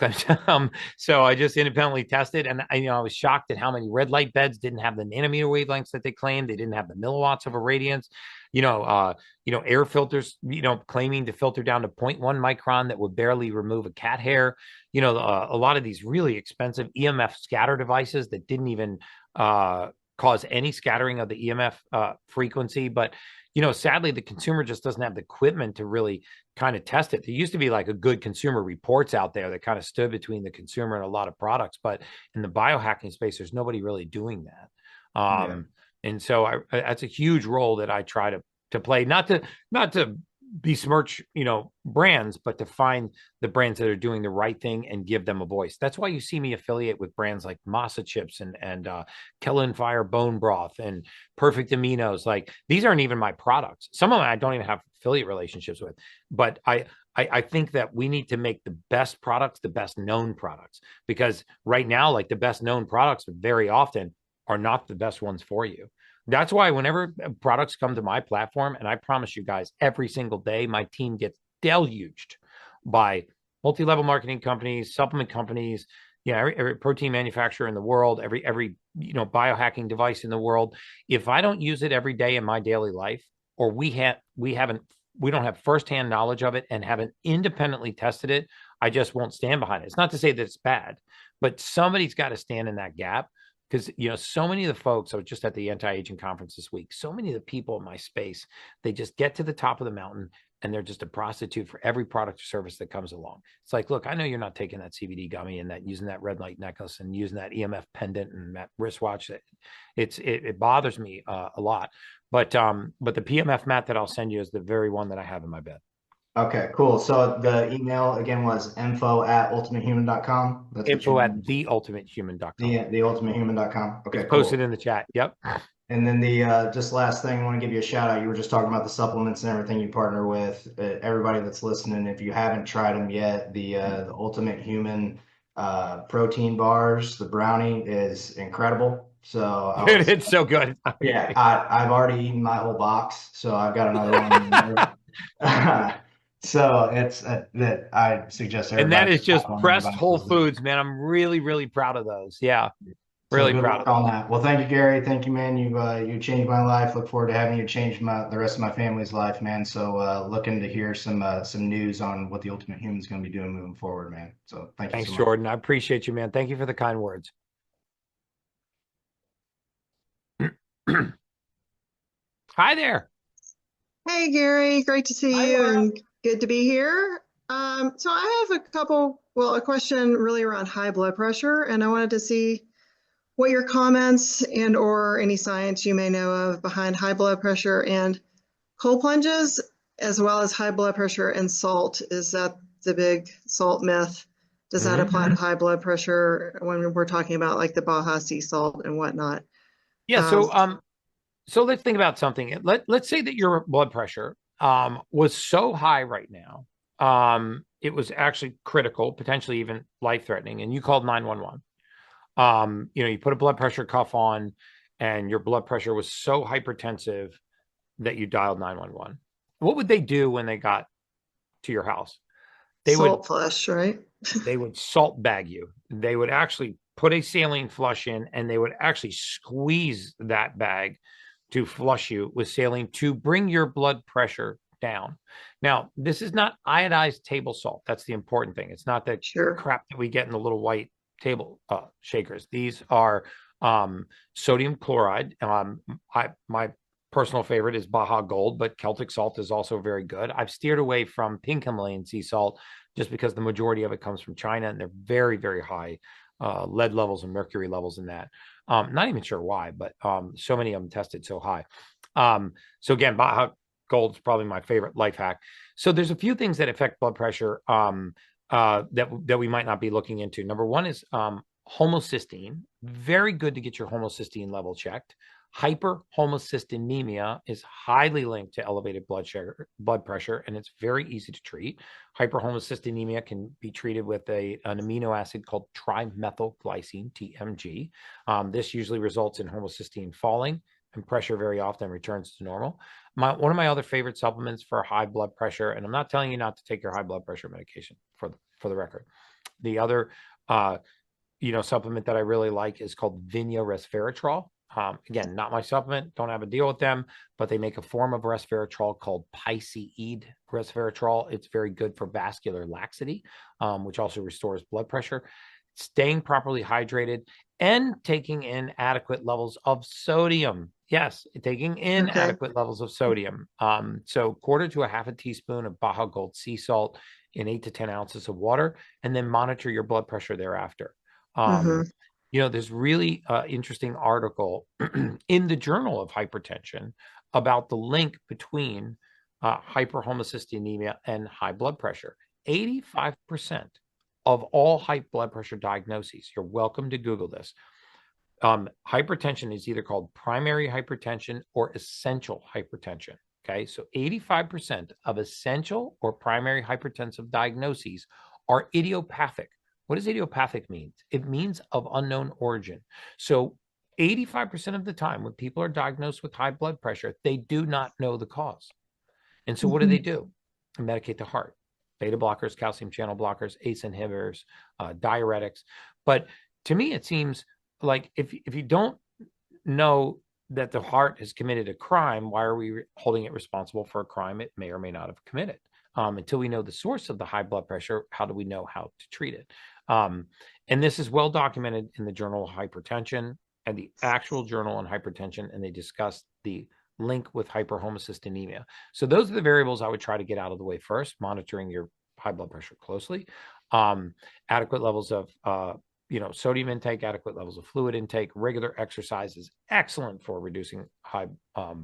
Speaker 1: So I just independently tested, and I was shocked at how many red light beds didn't have the nanometer wavelengths that they claimed. They didn't have the milliwatts of irradiance. Air filters, claiming to filter down to zero point 0.1 micron that would barely remove a cat hair. A lot of these really expensive EMF scatter devices that didn't even cause any scattering of the EMF frequency, but sadly, the consumer just doesn't have the equipment to really kind of test it. There used to be like a good consumer reports out there that kind of stood between the consumer and a lot of products, but in the biohacking space, there's nobody really doing that.
Speaker 4: Yeah.
Speaker 1: And so that's a huge role that I try to play, not to besmirch brands, but to find the brands that are doing the right thing and give them a voice. That's why you see me affiliate with brands like Masa Chips and Kellen Fire Bone Broth and Perfect Aminos. Like, these aren't even my products. Some of them I don't even have affiliate relationships with, but I think that we need to make the best products the best known products, because right now, like, the best known products very often are not the best ones for you. That's why whenever products come to my platform, and I promise you guys, every single day, my team gets deluged by multi-level marketing companies, supplement companies, every protein manufacturer in the world, every biohacking device in the world. If I don't use it every day in my daily life, or we don't have firsthand knowledge of it and haven't independently tested it, I just won't stand behind it. It's not to say that it's bad, but somebody's got to stand in that gap. Because so many of the folks, I was just at the anti-aging conference this week, so many of the people in my space, they just get to the top of the mountain and they're just a prostitute for every product or service that comes along. It's like, look, I know you're not taking that CBD gummy and that using that red light necklace and using that EMF pendant and that wristwatch. It bothers me a lot. But the PMF mat that I'll send you is the very one that I have in my bed.
Speaker 4: Okay, cool. So the email again was info@ultimatehuman.com. That's what
Speaker 1: Info
Speaker 4: you
Speaker 1: at
Speaker 4: mean.
Speaker 1: theultimatehuman.com.
Speaker 4: The ultimatehuman.com. Okay,
Speaker 1: It's
Speaker 4: cool.
Speaker 1: posted in the chat. Yep.
Speaker 4: And then the just last thing, I want to give you a shout out. You were just talking about the supplements and everything you partner with. Everybody that's listening, if you haven't tried them yet, the Ultimate Human protein bars, the brownie is incredible. So
Speaker 1: It's so good.
Speaker 4: yeah, I've already eaten my whole box, so I've got another one. So it's that I suggest
Speaker 1: And that
Speaker 4: everybody
Speaker 1: is just
Speaker 4: on their
Speaker 1: pressed Whole
Speaker 4: devices.
Speaker 1: Foods, man. I'm really, really proud of those. Yeah,
Speaker 4: So
Speaker 1: really
Speaker 4: good
Speaker 1: proud
Speaker 4: luck
Speaker 1: of
Speaker 4: on
Speaker 1: those.
Speaker 4: that. Well, thank you, Gary. Thank you, man. You changed my life. Look forward to having you change the rest of my family's life, man. So looking to hear some news on what the Ultimate Human is going to be doing moving forward, man. So thank you
Speaker 1: Thanks,
Speaker 4: so much.
Speaker 1: Jordan. I appreciate you, man. Thank you for the kind words. Hi there.
Speaker 5: Hey Gary, great to see
Speaker 4: Hi,
Speaker 5: you
Speaker 4: Laura.
Speaker 5: and good to be here. So I have a question really around high blood pressure, and I wanted to see what your comments and or any science you may know of behind high blood pressure and cold plunges, as well as high blood pressure and salt. Is that the big salt myth? Does that apply to high blood pressure when we're talking about like the Baja sea salt and whatnot?
Speaker 1: Yeah.
Speaker 5: Um,
Speaker 1: So let's think about something. Let's say that your blood pressure was so high right now, it was actually critical, potentially even life threatening, and you called 911. You put a blood pressure cuff on, and your blood pressure was so hypertensive that you dialed 911. What would they do when they got to your house? They would
Speaker 5: Salt flush, right?
Speaker 1: they would salt bag you. They would actually put a saline flush in, and they would actually squeeze that bag to flush you with saline to bring your blood pressure down. Now, this is not iodized table salt. That's the important thing. It's not the
Speaker 5: Sure.
Speaker 1: crap that we get in the little white table shakers. These are sodium chloride. My personal favorite is Baja Gold, but Celtic salt is also very good. I've steered away from pink Himalayan sea salt just because the majority of it comes from China, and they're very, very high lead levels and mercury levels in that. Not even sure why, but so many of them tested so high. So again, Baja Gold is probably my favorite life hack. So there's a few things that affect blood pressure that we might not be looking into. Number one is Homocysteine, very good to get your homocysteine level checked. Hyperhomocystinemia is highly linked to elevated blood pressure, and it's very easy to treat. Hyperhomocystinemia can be treated with an amino acid called trimethylglycine, TMG. This usually results in homocysteine falling, and pressure very often returns to normal. One of my other favorite supplements for high blood pressure, and I'm not telling you not to take your high blood pressure medication for the record. The other supplement that I really like is called Vinea resveratrol. Again, not my supplement, don't have a deal with them, but they make a form of resveratrol called Piceid resveratrol. It's very good for vascular laxity, which also restores blood pressure. Staying properly hydrated and taking in adequate levels of sodium. Yes, taking in adequate levels of sodium. So 1/4 to 1/2 teaspoon of Baja Gold sea salt in 8 to 10 ounces of water, and then monitor your blood pressure thereafter. There's really interesting article in the Journal of Hypertension about the link between hyperhomocystinemia and high blood pressure. 85% of all high blood pressure diagnoses, you're welcome to Google this. Hypertension is either called primary hypertension or essential hypertension. Okay, so 85% of essential or primary hypertensive diagnoses are idiopathic. What does idiopathic mean? It means of unknown origin. So 85% of the time when people are diagnosed with high blood pressure, they do not know the cause. And so what do? Medicate the heart. Beta blockers, calcium channel blockers, ACE inhibitors, diuretics. But to me, it seems like if you don't know that the heart has committed a crime, why are we holding it responsible for a crime it may or may not have committed? Until we know the source of the high blood pressure, how do we know how to treat it? And this is well documented in the Journal of Hypertension and the actual Journal on Hypertension, and they discuss the link with hyperhomocystinemia. So those are the variables I would try to get out of the way first, monitoring your high blood pressure closely. Adequate levels of sodium intake, adequate levels of fluid intake, regular exercise is excellent for reducing high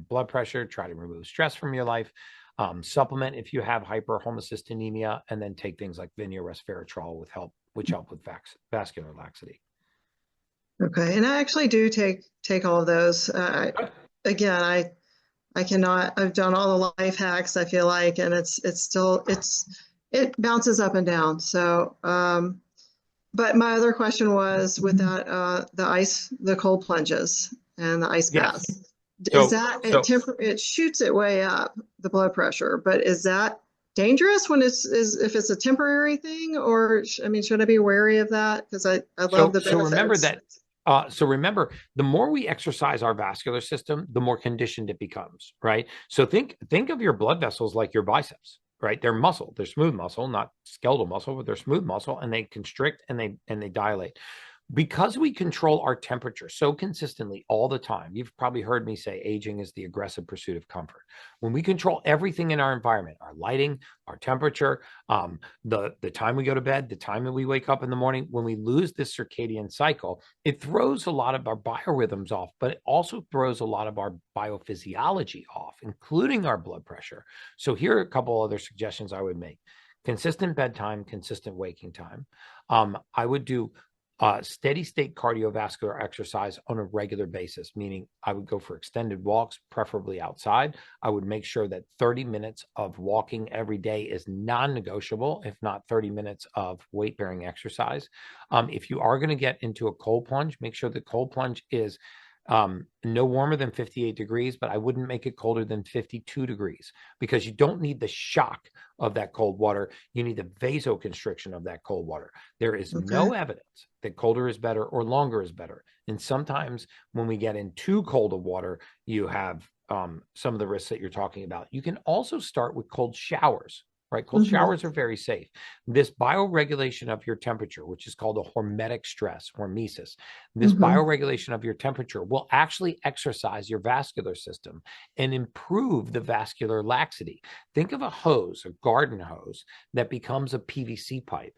Speaker 1: blood pressure. Try to remove stress from your life. Supplement if you have hyperhomocystinemia, and then take things like Vinea resveratrol which help with vascular laxity.
Speaker 5: Okay, and I actually do take all of those. Again, I cannot. I've done all the life hacks, I feel like, and it bounces up and down. So, but my other question was with that the cold plunges and the ice baths. Is it shoots it way up, the blood pressure, but is that dangerous when if it's a temporary thing, or should I be wary of that? Because I love the benefits.
Speaker 1: Remember, the more we exercise our vascular system, the more conditioned it becomes, right? So think of your blood vessels like your biceps, right? They're muscle, they're smooth muscle, not skeletal muscle, but they're smooth muscle, and they constrict and they dilate. Because we control our temperature so consistently all the time, you've probably heard me say aging is the aggressive pursuit of comfort. When we control everything in our environment, our lighting, our temperature, the time we go to bed, the time that we wake up in the morning, when we lose this circadian cycle, it throws a lot of our biorhythms off, but it also throws a lot of our biophysiology off, including our blood pressure. So here are a couple other suggestions I would make. Consistent bedtime, consistent waking time. I would do steady state cardiovascular exercise on a regular basis, meaning I would go for extended walks, preferably outside. I would make sure that 30 minutes of walking every day is non-negotiable, if not 30 minutes of weight-bearing exercise. If you are going to get into a cold plunge, make sure the cold plunge is no warmer than 58 degrees, but I wouldn't make it colder than 52 degrees, because you don't need the shock of that cold water. You need the vasoconstriction of that cold water. There is no evidence that colder is better or longer is better. And sometimes when we get in too cold of water, you have some of the risks that you're talking about. You can also start with cold showers. Right? Cold showers are very safe. This bioregulation of your temperature, which is called a hormetic stress, hormesis, this bioregulation of your temperature will actually exercise your vascular system and improve the vascular laxity. Think of a hose, a garden hose, that becomes a PVC pipe.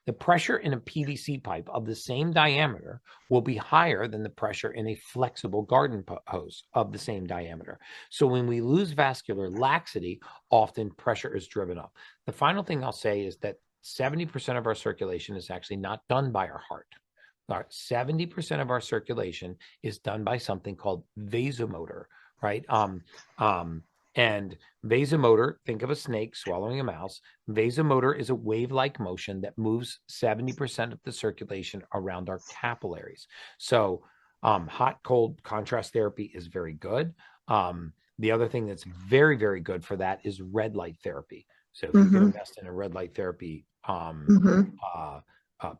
Speaker 1: The pressure in a PVC pipe of the same diameter will be higher than the pressure in a flexible garden hose of the same diameter. So when we lose vascular laxity, often pressure is driven up. The final thing I'll say is that 70% of our circulation is actually not done by our heart. 70% of our circulation is done by something called vasomotor, right? And vasomotor, think of a snake swallowing a mouse. Vasomotor is a wave-like motion that moves 70% of the circulation around our capillaries. So hot, cold contrast therapy is very good. The other thing that's very, very good for that is red light therapy. So if you can invest in a red light therapy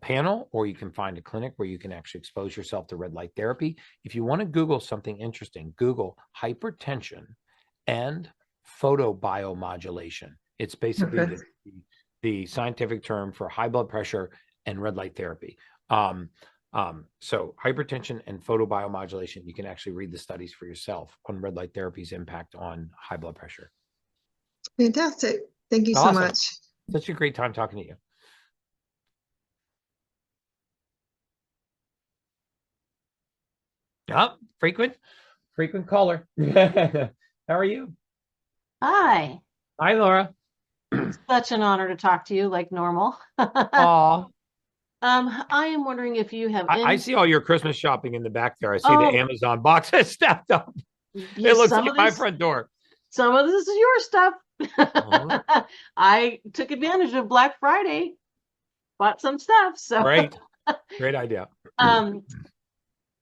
Speaker 1: panel, or you can find a clinic where you can actually expose yourself to red light therapy. If you want to Google something interesting, Google hypertension and photobiomodulation. It's basically the scientific term for high blood pressure and red light therapy. So hypertension and photobiomodulation, you can actually read the studies for yourself on red light therapy's impact on high blood pressure.
Speaker 5: Fantastic. Thank you so much.
Speaker 1: Such a great time talking to you. Oh, frequent caller. How are you?
Speaker 6: Hi.
Speaker 1: Hi, Laura.
Speaker 6: Such an honor to talk to you like normal.
Speaker 1: Aw.
Speaker 6: I am wondering if you have
Speaker 1: I see all your Christmas shopping in the back there. I see the Amazon boxes stacked up. It looks like my front door.
Speaker 6: Some of this is your stuff. I took advantage of Black Friday, bought some stuff. So
Speaker 1: Great idea.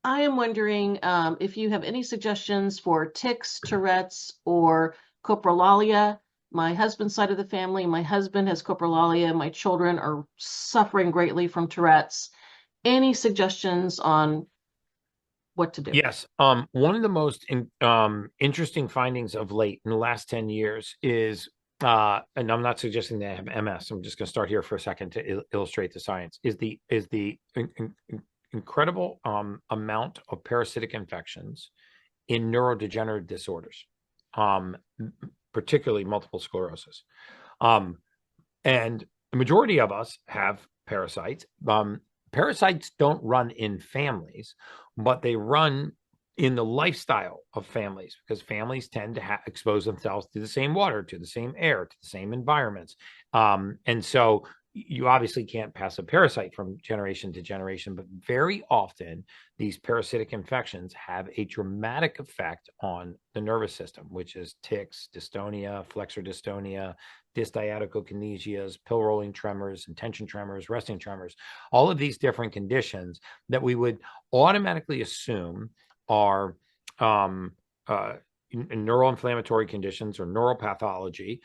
Speaker 6: I am wondering if you have any suggestions for tics, Tourette's, or coprolalia. My husband's side of the family, my husband has coprolalia. My children are suffering greatly from Tourette's. Any suggestions on what to do?
Speaker 1: Yes. One of the most interesting findings of late in the last 10 years is, and I'm not suggesting they have MS. I'm just going to start here for a second to illustrate the science, is the incredible amount of parasitic infections in neurodegenerative disorders, particularly multiple sclerosis. And the majority of us have parasites. Parasites don't run in families, but they run in the lifestyle of families, because families tend to expose themselves to the same water, to the same air, to the same environments. And so you obviously can't pass a parasite from generation to generation, but very often these parasitic infections have a dramatic effect on the nervous system, which is tics, dystonia, flexor dystonia, dysdiadochokinesias, pill rolling tremors, intention tremors, resting tremors, all of these different conditions that we would automatically assume are neuroinflammatory conditions or neuropathology,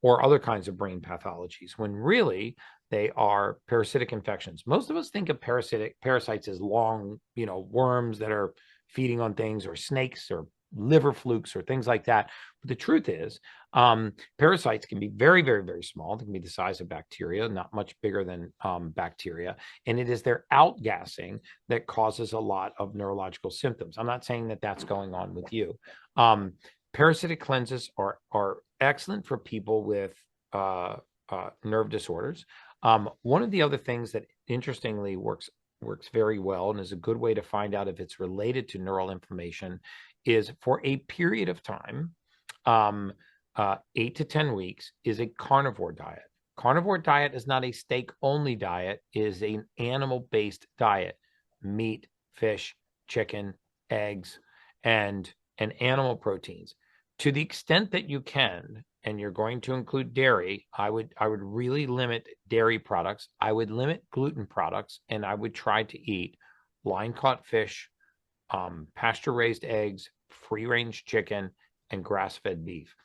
Speaker 1: or other kinds of brain pathologies, when really they are parasitic infections. Most of us think of parasites as long, worms that are feeding on things, or snakes, or liver flukes, or things like that. But the truth is, parasites can be very, very, very small. They can be the size of bacteria, not much bigger than bacteria. And it is their outgassing that causes a lot of neurological symptoms. I'm not saying that that's going on with you. Parasitic cleanses are excellent for people with nerve disorders. One of the other things that interestingly works very well and is a good way to find out if it's related to neural inflammation is, for a period of time, 8 to 10 weeks, is a carnivore diet. Carnivore diet is not a steak-only diet, it is an animal-based diet. Meat, fish, chicken, eggs, and animal proteins. To the extent that you can, and you're going to include dairy, I would really limit dairy products. I would limit gluten products, and I would try to eat line-caught fish, pasture-raised eggs, free-range chicken, and grass-fed beef.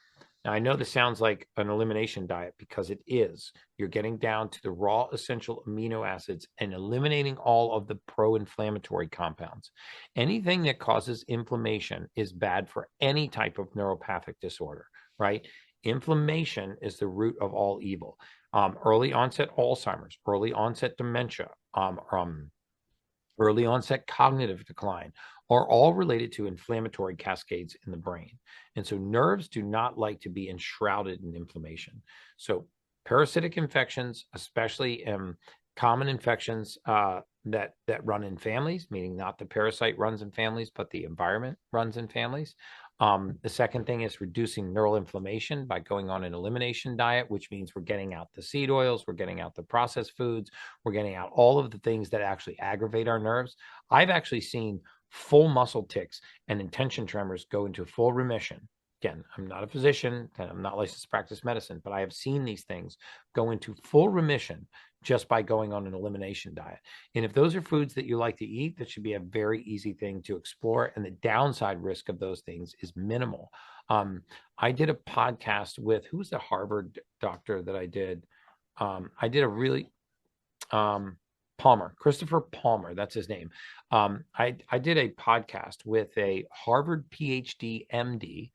Speaker 1: Now, I know this sounds like an elimination diet, because it is. You're getting down to the raw essential amino acids and eliminating all of the pro-inflammatory compounds. Anything that causes inflammation is bad for any type of neuropathic disorder, right? Inflammation is the root of all evil. Early onset Alzheimer's, early onset dementia, early onset cognitive decline are all related to inflammatory cascades in the brain. And so nerves do not like to be enshrouded in inflammation. So parasitic infections, especially common infections that run in families, meaning not the parasite runs in families, but the environment runs in families, The second thing is reducing neural inflammation by going on an elimination diet, which means we're getting out the seed oils, we're getting out the processed foods, we're getting out all of the things that actually aggravate our nerves. I've actually seen full muscle tics and intention tremors go into full remission. Again, I'm not a physician and I'm not licensed to practice medicine, but I have seen these things go into full remission just by going on an elimination diet. And if those are foods that you like to eat, that should be a very easy thing to explore. And the downside risk of those things is minimal. I did a podcast with, who was the Harvard doctor that I did? I did a really, Palmer, Christopher Palmer, that's his name. I did a podcast with a Harvard PhD MD.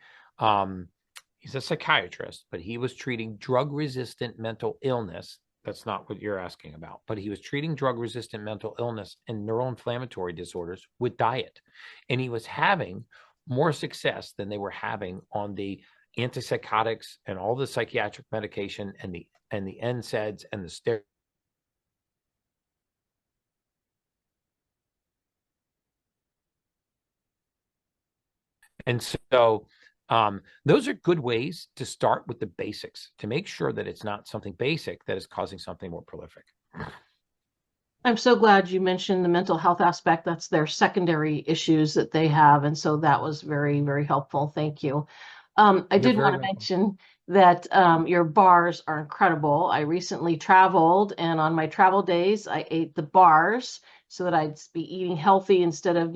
Speaker 1: He's a psychiatrist, but he was treating drug-resistant mental illness. That's not what you're asking about, but he was treating drug-resistant mental illness and neuroinflammatory disorders with diet. And he was having more success than they were having on the antipsychotics and all the psychiatric medication and the NSAIDs and the steroids. And so those are good ways to start with the basics, to make sure that it's not something basic that is causing something more prolific.
Speaker 6: I'm so glad you mentioned the mental health aspect. That's their secondary issues that they have. And so that was very, very helpful. Thank you. I did want to mention that your bars are incredible. I recently traveled, and on my travel days, I ate the bars so that I'd be eating healthy instead of,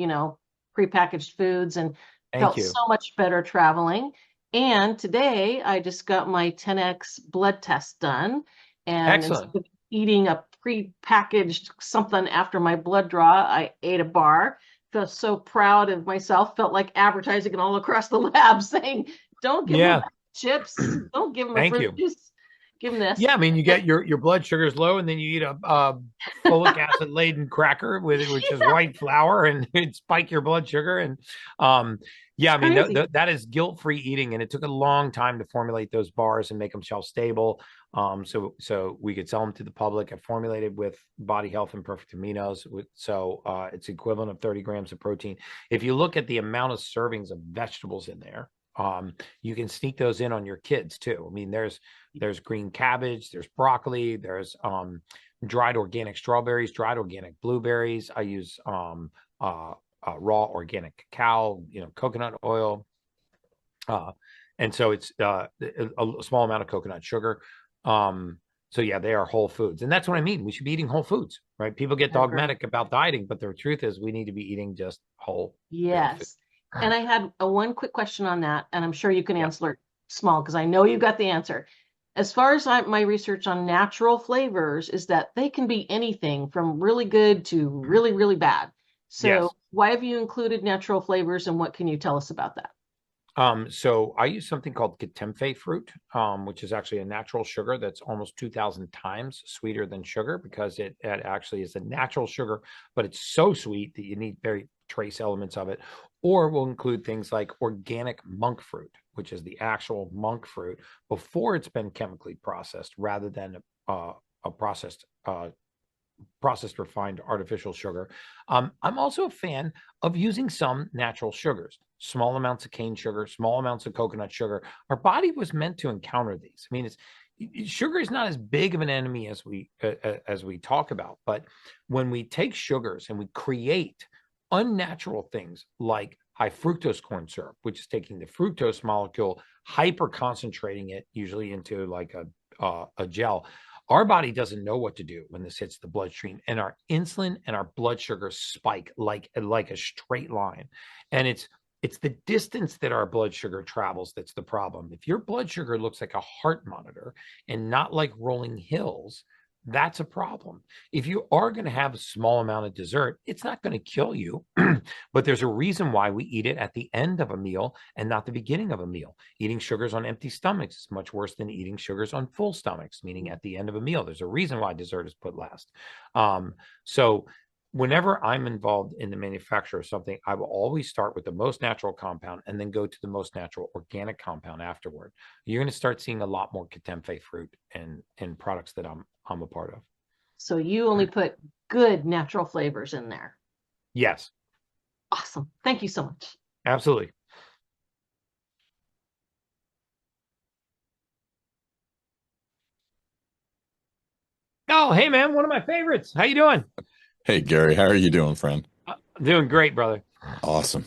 Speaker 6: prepackaged foods, and felt so much better traveling. And today I just got my 10x blood test done. And instead of eating a pre-packaged something after my blood draw, I ate a bar. Felt so proud of myself. Felt like advertising all across the lab saying, don't give them chips. Don't give them a fruit juice. Give them this.
Speaker 1: Yeah, I mean, you get your blood sugar is low, and then you eat a folic acid laden cracker which is white flour, and it spike your blood sugar. And yeah, I mean that is guilt-free eating, and it took a long time to formulate those bars and make them shelf stable. So we could sell them to the public. I formulated with Body Health and Perfect Aminos, so it's equivalent of 30 grams of protein. If you look at the amount of servings of vegetables in there, you can sneak those in on your kids too. I mean, there's green cabbage, there's broccoli, there's dried organic strawberries, dried organic blueberries. I use raw organic cacao, coconut oil. And so it's a small amount of coconut sugar. So yeah, they are whole foods. And that's what I mean. We should be eating whole foods, right? People get dogmatic about dieting, but the truth is we need to be eating just whole.
Speaker 6: Yes. And I had one quick question on that, and I'm sure you can answer it small because I know you got the answer. As far as my research on natural flavors is that they can be anything from really good to really, really bad. So why have you included natural flavors, and what can you tell us about that?
Speaker 1: So I use something called Katemfe fruit, which is actually a natural sugar that's almost 2,000 times sweeter than sugar, because it actually is a natural sugar, but it's so sweet that you need very trace elements of it. Or we'll include things like organic monk fruit, which is the actual monk fruit before it's been chemically processed, rather than a processed refined artificial sugar. I'm also a fan of using some natural sugars, small amounts of cane sugar, small amounts of coconut sugar. Our body was meant to encounter these. I mean, sugar is not as big of an enemy as we talk about, but when we take sugars and we create unnatural things like high fructose corn syrup, which is taking the fructose molecule, hyper concentrating it usually into like a gel. Our body doesn't know what to do when this hits the bloodstream, and our insulin and our blood sugar spike like a straight line. And it's the distance that our blood sugar travels that's the problem. If your blood sugar looks like a heart monitor and not like rolling hills, that's a problem. If you are going to have a small amount of dessert, it's not going to kill you, but there's a reason why we eat it at the end of a meal and not the beginning of a meal. Eating sugars on empty stomachs is much worse than eating sugars on full stomachs, meaning at the end of a meal. There's a reason why dessert is put last. So whenever I'm involved in the manufacture of something, I will always start with the most natural compound and then go to the most natural organic compound afterward. You're going to start seeing a lot more Katemfe fruit in products that I'm a part of.
Speaker 6: So you only put good natural flavors in there?
Speaker 1: Yes.
Speaker 6: Awesome. Thank you so much.
Speaker 1: Absolutely. Al, hey man, one of my favorites. How you doing?
Speaker 7: Hey Gary, how are you doing, friend?
Speaker 1: Doing great, brother.
Speaker 7: Awesome.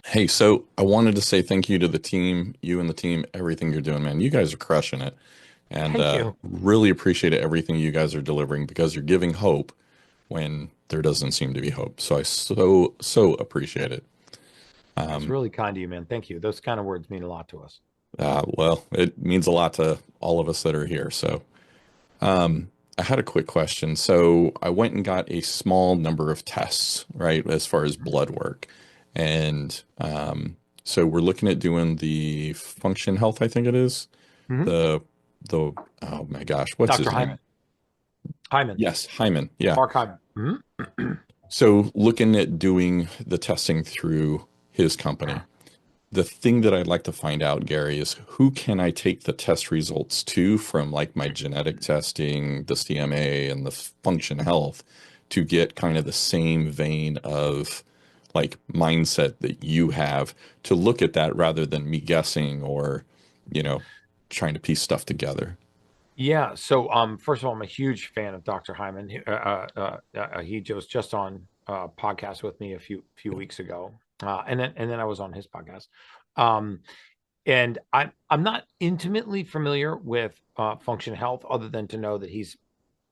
Speaker 7: Hey, so I wanted to say thank you to the team, you and the team, everything you're doing, man. You guys are crushing it. And
Speaker 1: Thank you.
Speaker 7: really appreciate everything you guys are delivering because you're giving hope when there doesn't seem to be hope. So I so appreciate it.
Speaker 1: It's really kind of you, man. Thank you. Those kind of words mean a lot to us.
Speaker 7: Well, it means a lot to all of us that are here. So I had a quick question. So I went and got a small number of tests, right, as far as blood work. And so we're looking at doing the Function Health, I think it is.
Speaker 1: Mhm.
Speaker 7: The oh my gosh, what's
Speaker 1: Dr.
Speaker 7: his
Speaker 1: Hyman.
Speaker 7: name?
Speaker 1: Hyman.
Speaker 7: Yes, Hyman. Yeah.
Speaker 1: Mark Hyman.
Speaker 7: So looking at doing the testing through his company. The thing that I'd like to find out, Gary, is who can I take the test results to from like my genetic testing, the CMA, and the Function Health to get kind of the same vein of like mindset that you have to look at that rather than me guessing or, you know, trying to piece stuff together.
Speaker 1: Yeah. So, first of all, I'm a huge fan of Dr. Hyman. He was just on a podcast with me a few weeks ago, and then I was on his podcast. And I'm not intimately familiar with Function Health, other than to know that he's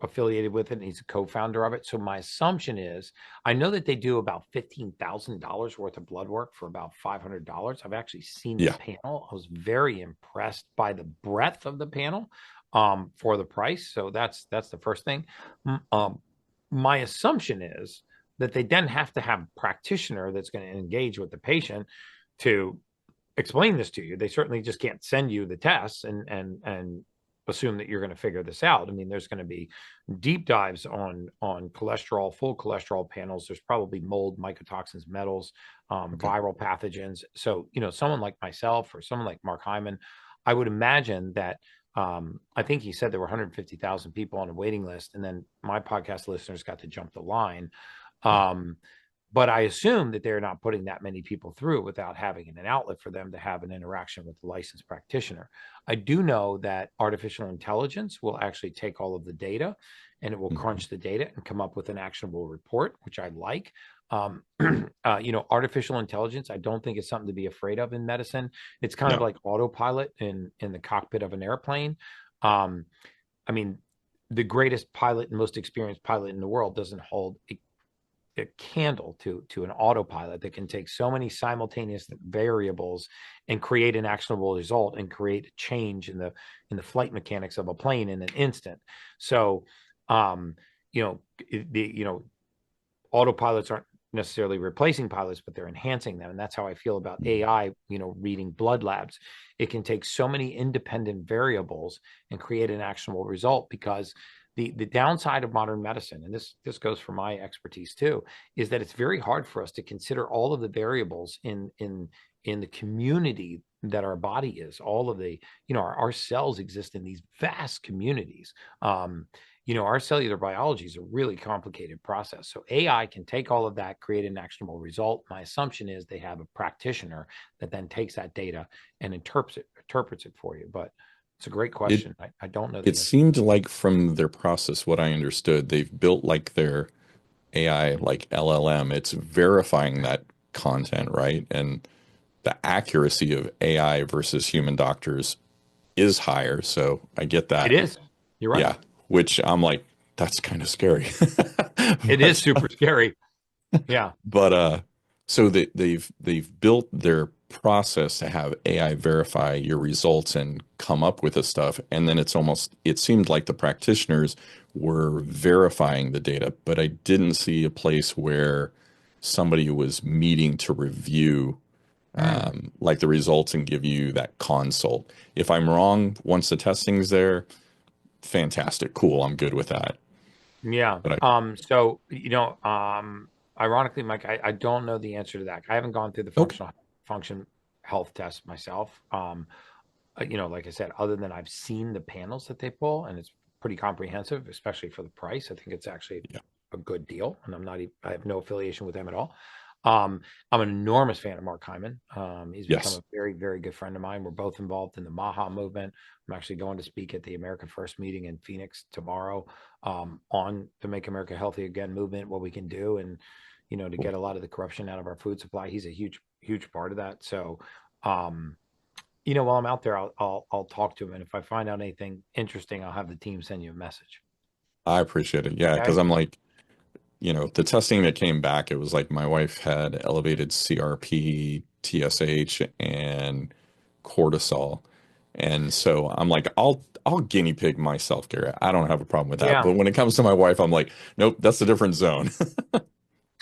Speaker 1: affiliated with it and he's a co-founder of it. So my assumption is, I know that they do about $15,000 worth of blood work for about $500. I've actually seen the
Speaker 7: Yeah.
Speaker 1: panel. I was very impressed by the breadth of the panel for the price. So that's the first thing. My assumption is that they then have to have a practitioner that's going to engage with the patient to explain this to you. They certainly just can't send you the tests and assume that you're going to figure this out. I mean, there's going to be deep dives on cholesterol, full cholesterol panels. There's probably mold, mycotoxins, metals, viral pathogens. So, someone like myself or someone like Mark Hyman, I would imagine that I think he said there were 150,000 people on a waiting list, and then my podcast listeners got to jump the line. But I assume that they're not putting that many people through without having an outlet for them to have an interaction with the licensed practitioner. I do know that artificial intelligence will actually take all of the data and it will crunch the data and come up with an actionable report, which I like. Artificial intelligence, I don't think it's something to be afraid of in medicine. It's kind of like autopilot in the cockpit of an airplane. I mean, the greatest pilot and most experienced pilot in the world doesn't hold a candle to an autopilot that can take so many simultaneous variables and create an actionable result and create a change in the flight mechanics of a plane in an instant. So, autopilots aren't necessarily replacing pilots, but they're enhancing them. And that's how I feel about AI, reading blood labs. It can take so many independent variables and create an actionable result, because the downside of modern medicine, and this goes for my expertise too, is that it's very hard for us to consider all of the variables in the community that our body is. All of the, our cells exist in these vast communities. Our cellular biology is a really complicated process. So AI can take all of that, create an actionable result. My assumption is they have a practitioner that then takes that data and interprets it for you. But it's a great question. I don't know.
Speaker 7: It seemed like from their process, what I understood, they've built like their AI, like LLM. It's verifying that content, right? And the accuracy of AI versus human doctors is higher. So I get that.
Speaker 1: It is. You're right.
Speaker 7: Yeah. Which I'm like, that's kind of scary.
Speaker 1: It is super scary. Yeah.
Speaker 7: But so they've built their process to have AI verify your results and come up with the stuff. And then it seemed like the practitioners were verifying the data, but I didn't see a place where somebody was meeting to review like the results and give you that consult. If I'm wrong, once the testing's there, fantastic, cool, I'm good with that.
Speaker 1: Yeah. Ironically, Mike, I don't know the answer to that. I haven't gone through the function health test myself. Like I said, other than I've seen the panels that they pull, and it's pretty comprehensive, especially for the price. I think it's actually a good deal, and I have no affiliation with them at all. I'm an enormous fan of Mark Hyman. He's become
Speaker 7: Yes.
Speaker 1: a very, very good friend of mine. We're both involved in the MAHA movement. I'm actually going to speak at the America First meeting in Phoenix tomorrow on the Make America Healthy Again movement, what we can do, and to get a lot of the corruption out of our food supply. He's a huge, huge part of that. So, while I'm out there, I'll talk to him, and if I find out anything interesting, I'll have the team send you a message.
Speaker 7: I appreciate it. Yeah, because
Speaker 1: Okay.
Speaker 7: I'm like, the testing that came back, it was like my wife had elevated CRP, TSH, and cortisol. And so I'm like, I'll guinea pig myself, Gary. I don't have a problem with that.
Speaker 1: Yeah.
Speaker 7: But when it comes to my wife, I'm like, nope, that's a different zone.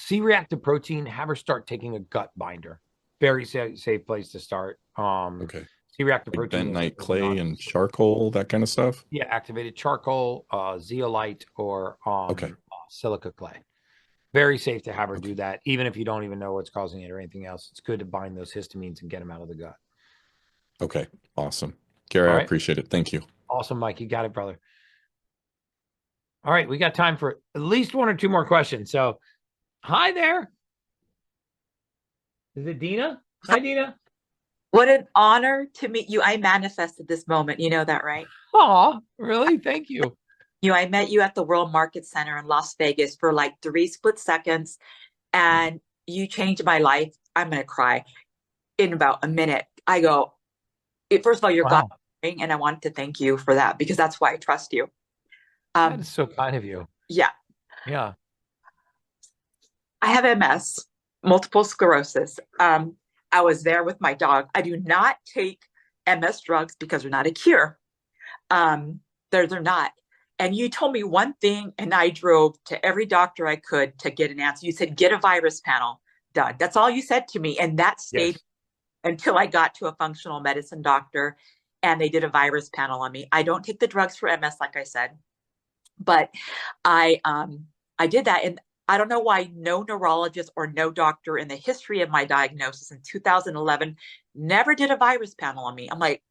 Speaker 1: C-reactive protein, have her start taking a gut binder. Very safe place to start.
Speaker 7: Okay.
Speaker 1: C-reactive
Speaker 7: Like
Speaker 1: protein
Speaker 7: bentonite
Speaker 1: is
Speaker 7: clay
Speaker 1: not-
Speaker 7: and charcoal, that kind of stuff.
Speaker 1: Yeah, activated charcoal, zeolite, or
Speaker 7: Okay.
Speaker 1: silica clay. Very safe to have her
Speaker 7: Okay.
Speaker 1: do that, even if you don't even know what's causing it or anything else. It's good to bind those histamines and get them out of the gut.
Speaker 7: Okay. Awesome. Gary,
Speaker 1: All
Speaker 7: I
Speaker 1: right.
Speaker 7: appreciate it. Thank you.
Speaker 1: Awesome, Mike. You got it, brother. All right, we got time for at least one or two more questions. So, hi there. Is it Dina? Hi, Dina.
Speaker 8: What an honor to meet you. I manifested this moment. You know that, right?
Speaker 1: Aw, really? Thank you.
Speaker 8: I met you at the World Market Center in Las Vegas for like 3 split seconds, and you changed my life. I'm going to cry in about a minute. I go, first of all, you're
Speaker 1: Wow.
Speaker 8: God, and I wanted to thank you for that because that's why I trust you.
Speaker 1: That is so kind of you.
Speaker 8: Yeah.
Speaker 1: Yeah.
Speaker 8: I have MS, multiple sclerosis. I was there with my dog. I do not take MS drugs because they're not a cure. They're not. And you told me one thing, and I drove to every doctor I could to get an answer. You said, get a virus panel done. That's all you said to me. And that stayed
Speaker 1: Yes.
Speaker 8: until I got to a functional medicine doctor and they did a virus panel on me. I don't take the drugs for MS, like I said, but I did that. And I don't know why no neurologist or no doctor in the history of my diagnosis in 2011 never did a virus panel on me. I'm like,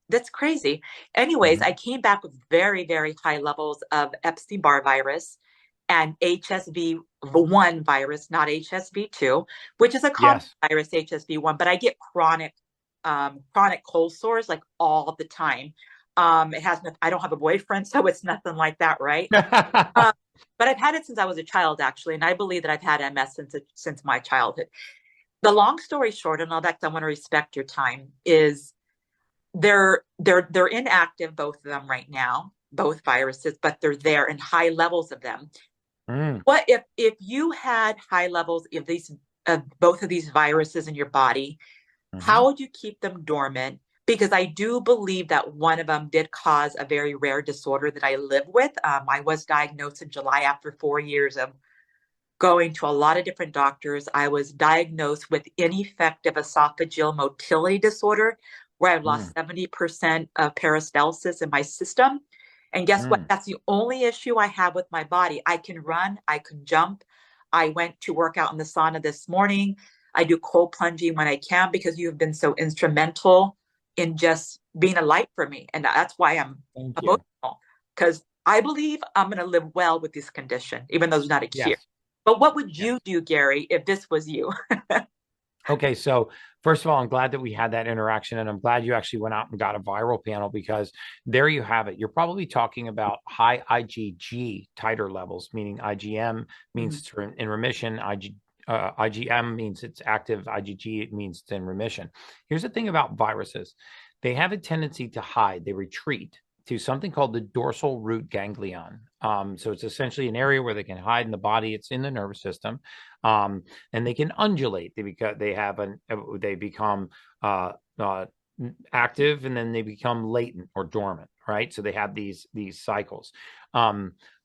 Speaker 8: that's crazy. Anyways, I came back with very, very high levels of Epstein-Barr virus and HSV-1 virus, not HSV-2, which is a common virus, HSV-1, but I get chronic cold sores like all the time. I don't have a boyfriend, so it's nothing like that, right? But I've had it since I was a child, actually, and I believe that I've had MS since my childhood. The long story short, and all that, 'cause I want to respect your time, is they're inactive, both of them right now, both viruses, but they're there in high levels of them. What if you had high levels of both of these viruses in your body? How would you keep them dormant? Because I do believe that one of them did cause a very rare disorder that I live with. I was diagnosed in July after 4 years of going to a lot of different doctors. I was diagnosed with ineffective esophageal motility disorder, where I've lost 70% of peristalsis in my system. And guess what? That's the only issue I have with my body. I can run, I can jump. I went to work out in the sauna this morning. I do cold plunging when I can because you have been so instrumental in just being a light for me. And that's why I'm emotional, because I believe I'm going to live well with this condition, even though there's not a cure.
Speaker 1: Yes.
Speaker 8: But what would you do, Gary, if this was you?
Speaker 1: Okay, so first of all, I'm glad that we had that interaction, and I'm glad you actually went out and got a viral panel, because there you have it. You're probably talking about high IgG titer levels, meaning IgM means it's in remission, IgM means it's active, IgG it means it's in remission. Here's the thing about viruses. They have a tendency to hide, they retreat to something called the dorsal root ganglion. So it's essentially an area where they can hide in the body. It's in the nervous system, and they can undulate. They become active, and then they become latent or dormant. Right. So they have these cycles.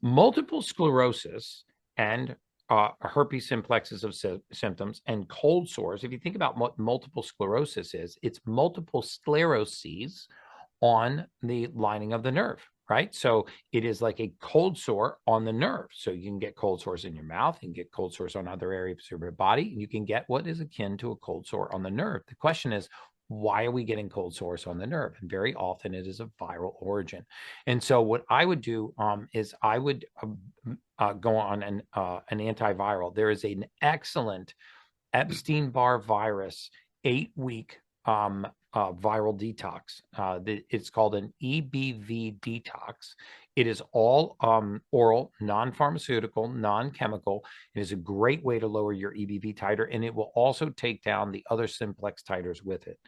Speaker 1: Multiple sclerosis and herpes simplexes of symptoms and cold sores. If you think about what multiple sclerosis is, it's multiple scleroses on the lining of the nerve, right? So it is like a cold sore on the nerve. So you can get cold sores in your mouth, you can get cold sores on other areas of your body, and you can get what is akin to a cold sore on the nerve. The question is, why are we getting cold sores on the nerve? And very often it is a viral origin. And so what I would do is I would go on an antiviral. There is an excellent Epstein-Barr virus 8-week viral detox. It's called an EBV detox. It is all oral, non-pharmaceutical, non-chemical. It is a great way to lower your EBV titer, and it will also take down the other simplex titers with it.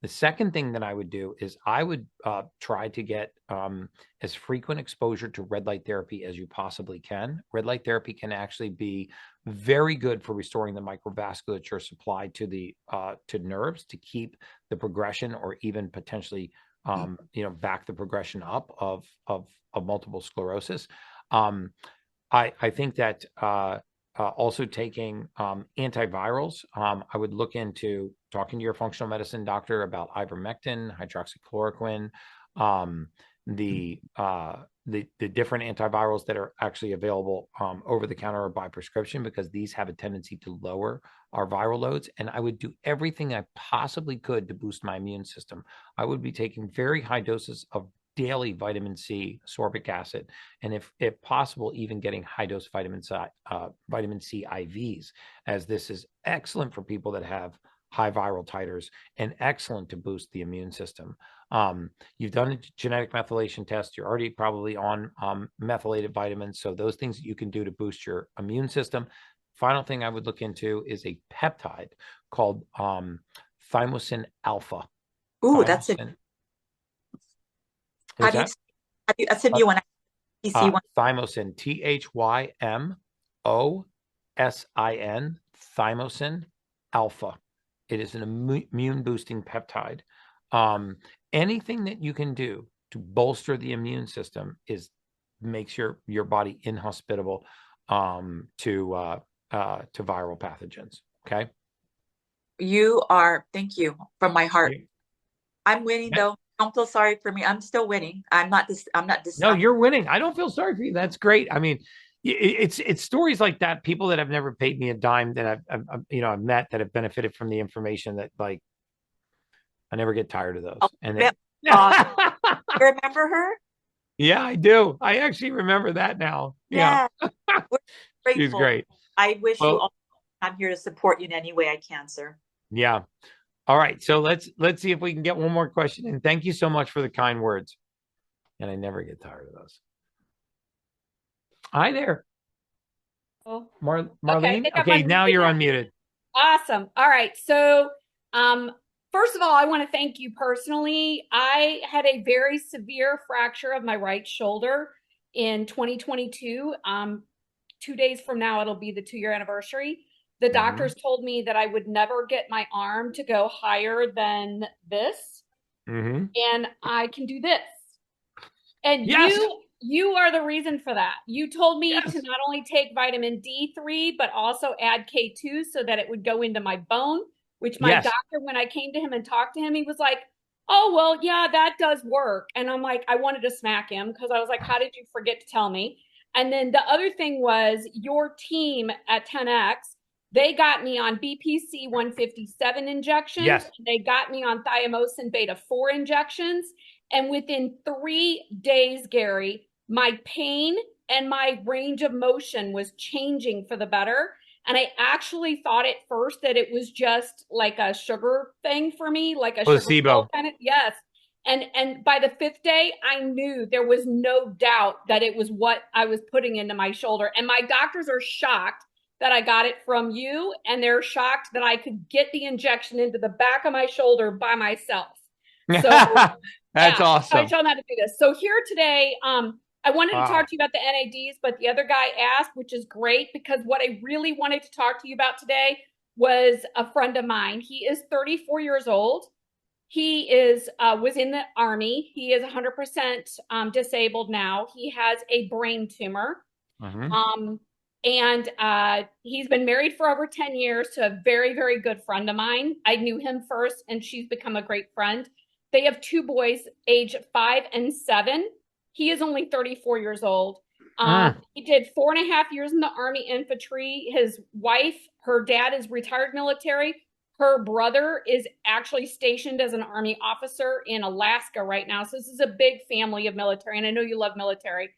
Speaker 1: The second thing that I would do is I would try to get as frequent exposure to red light therapy as you possibly can. Red light therapy can actually be very good for restoring the microvasculature supply to the to nerves to keep the progression, or even potentially back the progression up of multiple sclerosis. I think that also taking antivirals, I would look into talking to your functional medicine doctor about ivermectin, hydroxychloroquine, the different antivirals that are actually available over the counter or by prescription, because these have a tendency to lower our viral loads. And I would do everything I possibly could to boost my immune system. I would be taking very high doses of daily vitamin C, ascorbic acid, and if possible, even getting high dose vitamin C IVs, as this is excellent for people that have high viral titers and excellent to boost the immune system. You've done a genetic methylation test. You're already probably on methylated vitamins. So those things that you can do to boost your immune system. Final thing I would look into is a peptide called thymosin alpha.
Speaker 8: Ooh, that's it.
Speaker 1: What's
Speaker 8: How
Speaker 1: that?
Speaker 8: do you, that's a new one. PC one.
Speaker 1: Thymosin, THYMOSIN, thymosin alpha. It is an immune boosting peptide. Anything that you can do to bolster the immune system makes your body inhospitable to viral pathogens. Okay.
Speaker 8: Thank you from my heart. I'm winning though. Don't feel sorry for me. I'm still winning. I'm not
Speaker 1: No, you're winning. I don't feel sorry for you. That's great. I mean, it's stories like that. People that have never paid me a dime that I've met that have benefited from the information, that like I never get tired of those. And
Speaker 8: remember her?
Speaker 1: Yeah, I do. I actually remember that now. Yeah. She's great.
Speaker 8: I wish you all. I'm here to support you in any way I can, sir.
Speaker 1: Yeah. All right. So let's see if we can get one more question. And thank you so much for the kind words. And I never get tired of those. Hi there.
Speaker 9: Oh,
Speaker 1: Marlene. Okay, now you're unmuted.
Speaker 9: Awesome. All right. So first of all, I want to thank you personally. I had a very severe fracture of my right shoulder in 2022. 2 days from now, it'll be the 2-year anniversary. The doctors told me that I would never get my arm to go higher than this. And I can do this. And
Speaker 1: yes.
Speaker 9: you are the reason for that. You told me to not only take vitamin D3, but also add K2 so that it would go into my bone, which my doctor, when I came to him and talked to him, he was like, oh, well, yeah, that does work. And I'm like, I wanted to smack him because I was like, how did you forget to tell me? And then the other thing was your team at 10X, they got me on BPC 157 injections.
Speaker 1: Yes.
Speaker 9: They got me on thiamosin beta 4 injections. And within 3 days, Gary, my pain and my range of motion was changing for the better. And I actually thought at first that it was just like a sugar thing for me, like a
Speaker 1: placebo
Speaker 9: kind of. Yes. And by the 5th day, I knew there was no doubt that it was what I was putting into my shoulder. And my doctors are shocked that I got it from you. And they're shocked that I could get the injection into the back of my shoulder by myself. So
Speaker 1: that's awesome.
Speaker 9: I shall not to do this. So here today, I wanted to talk to you about the NADs, but the other guy asked, which is great, because what I really wanted to talk to you about today was a friend of mine. He is 34 years old. He was in the Army. He is 100% disabled now. He has a brain tumor. And he's been married for over 10 years to a very, very good friend of mine. I knew him first, and she's become a great friend. They have 2 boys, age 5 and 7. He is only 34 years old. He did 4.5 years in the Army infantry. His wife, her dad is retired military. Her brother is actually stationed as an Army officer in Alaska right now. So this is a big family of military. And I know you love military.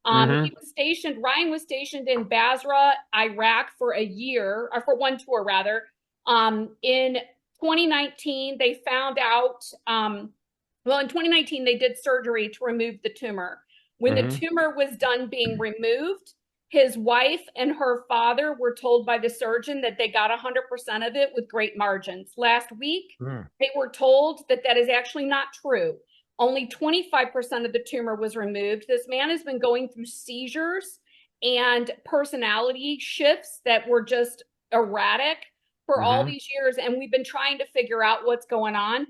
Speaker 9: Ryan was stationed in Basra, Iraq for a year, or for one tour rather. In 2019, they found out, well, in 2019, they did surgery to remove the tumor. When the tumor was done being removed, his wife and her father were told by the surgeon that they got 100% of it with great margins. Last week, they were told that that is actually not true. Only 25% of the tumor was removed. This man has been going through seizures and personality shifts that were just erratic for all these years, and we've been trying to figure out what's going on.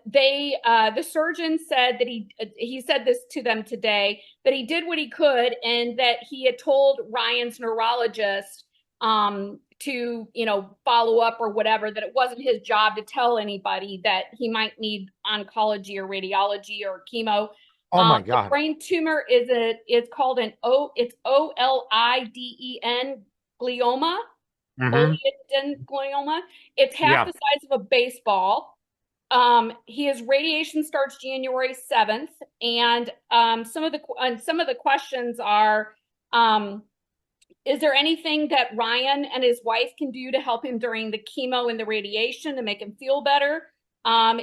Speaker 9: The surgeon said that he said this to them today, that he did what he could, and that he had told Ryan's neurologist to, follow up or whatever, that it wasn't his job to tell anybody that he might need oncology or radiology or chemo.
Speaker 1: Oh my God.
Speaker 9: The brain tumor it's called it's OLIDEN glioma. Oleiden glioma. It's half the size of a baseball. His radiation starts January 7th, and some of the questions are, is there anything that Ryan and his wife can do to help him during the chemo and the radiation to make him feel better?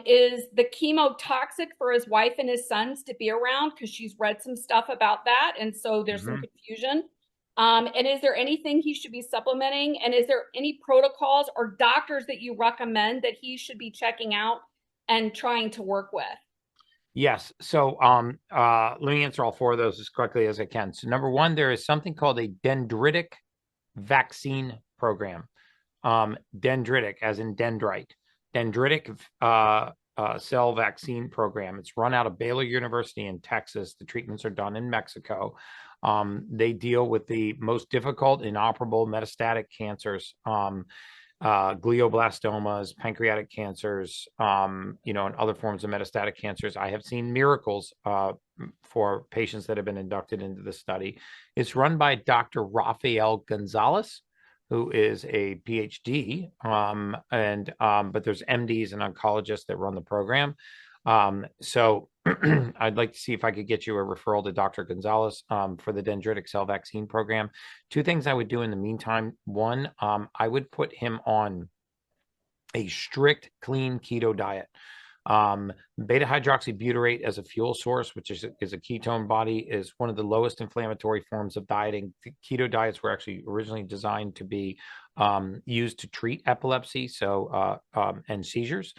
Speaker 9: Is the chemo toxic for his wife and his sons to be around? Because she's read some stuff about that, and so there's some confusion. And is there anything he should be supplementing? And is there any protocols or doctors that you recommend that he should be checking out and trying to work with?
Speaker 1: Yes. So let me answer all four of those as quickly as I can. So number one, there is something called a dendritic vaccine program. Dendritic, as in dendrite. Dendritic cell vaccine program. It's run out of Baylor University in Texas. The treatments are done in Mexico. They deal with the most difficult, inoperable metastatic cancers, glioblastomas, pancreatic cancers, and other forms of metastatic cancers. I have seen miracles for patients that have been inducted into the study. It's run by Dr. Rafael Gonzalez, who is a PhD, but there's MDs and oncologists that run the program. So I'd like to see if I could get you a referral to Dr. Gonzalez for the dendritic cell vaccine program. Two things I would do in the meantime. One, I would put him on a strict, clean keto diet. Beta hydroxybutyrate as a fuel source, which is a ketone body, is one of the lowest inflammatory forms of dieting. Keto diets were actually originally designed to be used to treat epilepsy, and seizures.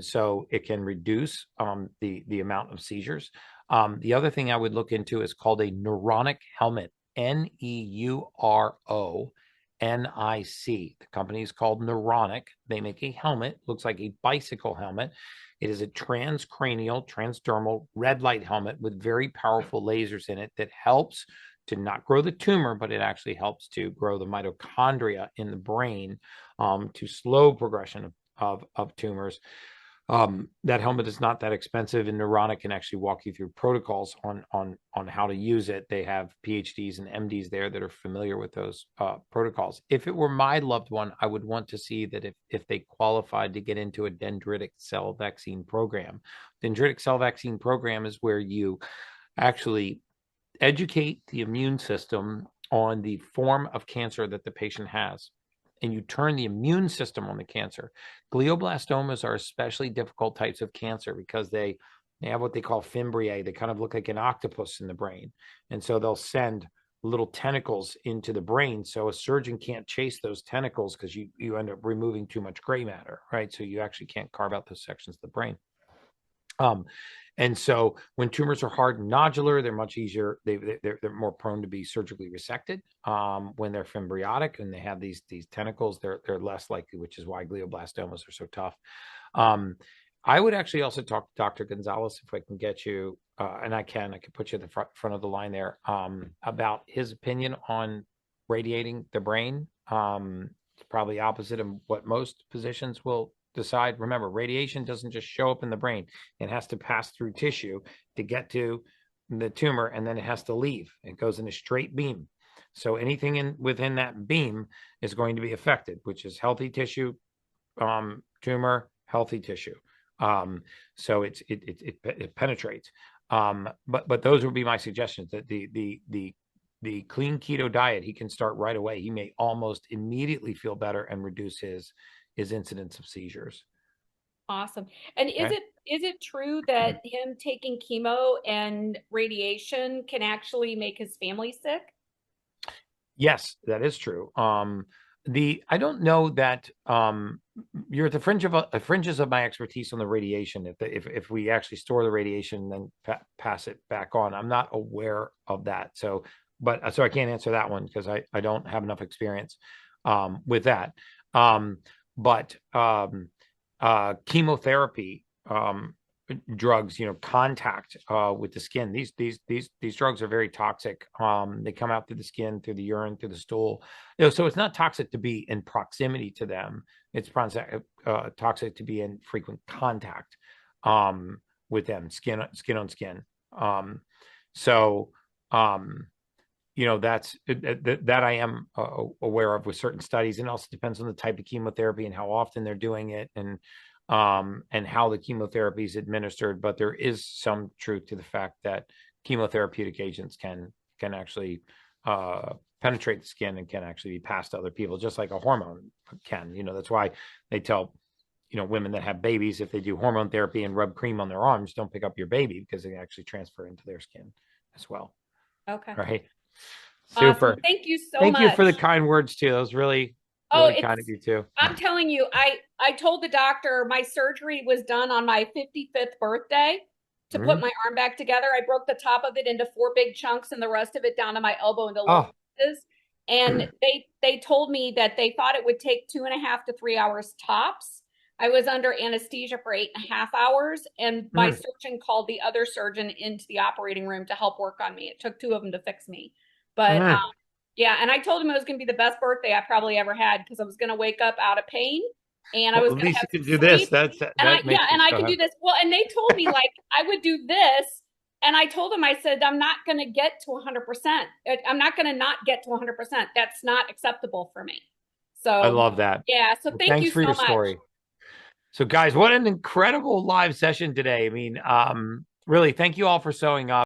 Speaker 1: So it can reduce the amount of seizures. The other thing I would look into is called a neuronic helmet, NEURONIC. The company is called Neuronic. They make a helmet, looks like a bicycle helmet. It is a transcranial, transdermal red light helmet with very powerful lasers in it that helps to not grow the tumor, but it actually helps to grow the mitochondria in the brain to slow progression of tumors. That helmet is not that expensive, and Neuronic can actually walk you through protocols on how to use it. They have PhDs and MDs there that are familiar with those protocols. If it were my loved one, I would want to see that if they qualified to get into a dendritic cell vaccine program. Dendritic cell vaccine program is where you actually educate the immune system on the form of cancer that the patient has, and you turn the immune system on the cancer. Glioblastomas are especially difficult types of cancer because they have what they call fimbriae. They kind of look like an octopus in the brain. And so they'll send little tentacles into the brain. So a surgeon can't chase those tentacles because you end up removing too much gray matter, right? So you actually can't carve out those sections of the brain. And so when tumors are hard and nodular, they're much easier. They're more prone to be surgically resected. When they're fimbriotic and they have these tentacles, they're less likely, which is why glioblastomas are so tough. I would actually also talk to Dr. Gonzalez if I can get you, and I can put you at the front of the line there, about his opinion on radiating the brain. It's probably opposite of what most physicians will decide. Remember, radiation doesn't just show up in the brain. It has to pass through tissue to get to the tumor, and then it has to leave. It goes in a straight beam. So anything within that beam is going to be affected, which is healthy tissue, tumor, healthy tissue. So it penetrates. But those would be my suggestions, that the the clean keto diet, he can start right away. He may almost immediately feel better and reduce his incidence of seizures.
Speaker 9: Awesome. And is
Speaker 1: Okay.
Speaker 9: it true that him taking chemo and radiation can actually make his family sick?
Speaker 1: Yes, that is true. I don't know that you're at the fringes of my expertise on the radiation. If we actually store the radiation and then pass it back on, I'm not aware of that. So I can't answer that one because I don't have enough experience with that. Chemotherapy drugs, contact with the skin. These drugs are very toxic. They come out through the skin, through the urine, through the stool. So it's not toxic to be in proximity to them. It's toxic to be in frequent contact with them, skin on skin. That's that I am aware of with certain studies, and also depends on the type of chemotherapy and how often they're doing it, and how the chemotherapy is administered. But there is some truth to the fact that chemotherapeutic agents can actually penetrate the skin and can actually be passed to other people, just like a hormone can. That's why they tell women that have babies, if they do hormone therapy and rub cream on their arms, don't pick up your baby, because they actually transfer into their skin as well.
Speaker 9: Okay.
Speaker 1: Right. Super.
Speaker 9: Awesome. Thank you so much.
Speaker 1: Thank you for the kind words too. That was really kind of you too.
Speaker 9: I'm telling you, I told the doctor my surgery was done on my 55th birthday to put my arm back together. I broke the top of it into 4 big chunks and the rest of it down to my elbow into little pieces. And they told me that they thought it would take 2.5 to 3 hours tops. I was under anesthesia for 8.5 hours, and my surgeon called the other surgeon into the operating room to help work on me. It took 2 of them to fix me. But yeah, and I told him it was going to be the best birthday I probably ever had, because I was going to wake up out of pain, and I was going to have
Speaker 1: do this. I
Speaker 9: could do this. Well, and they told me like I would do this, and I told them, I said, I'm not going to get to 100%. I'm not going to not get to 100%. That's not acceptable for me. So
Speaker 1: I love that.
Speaker 9: Yeah. So
Speaker 1: thanks for your story. So guys, what an incredible live session today. I mean, really, thank you all for showing up.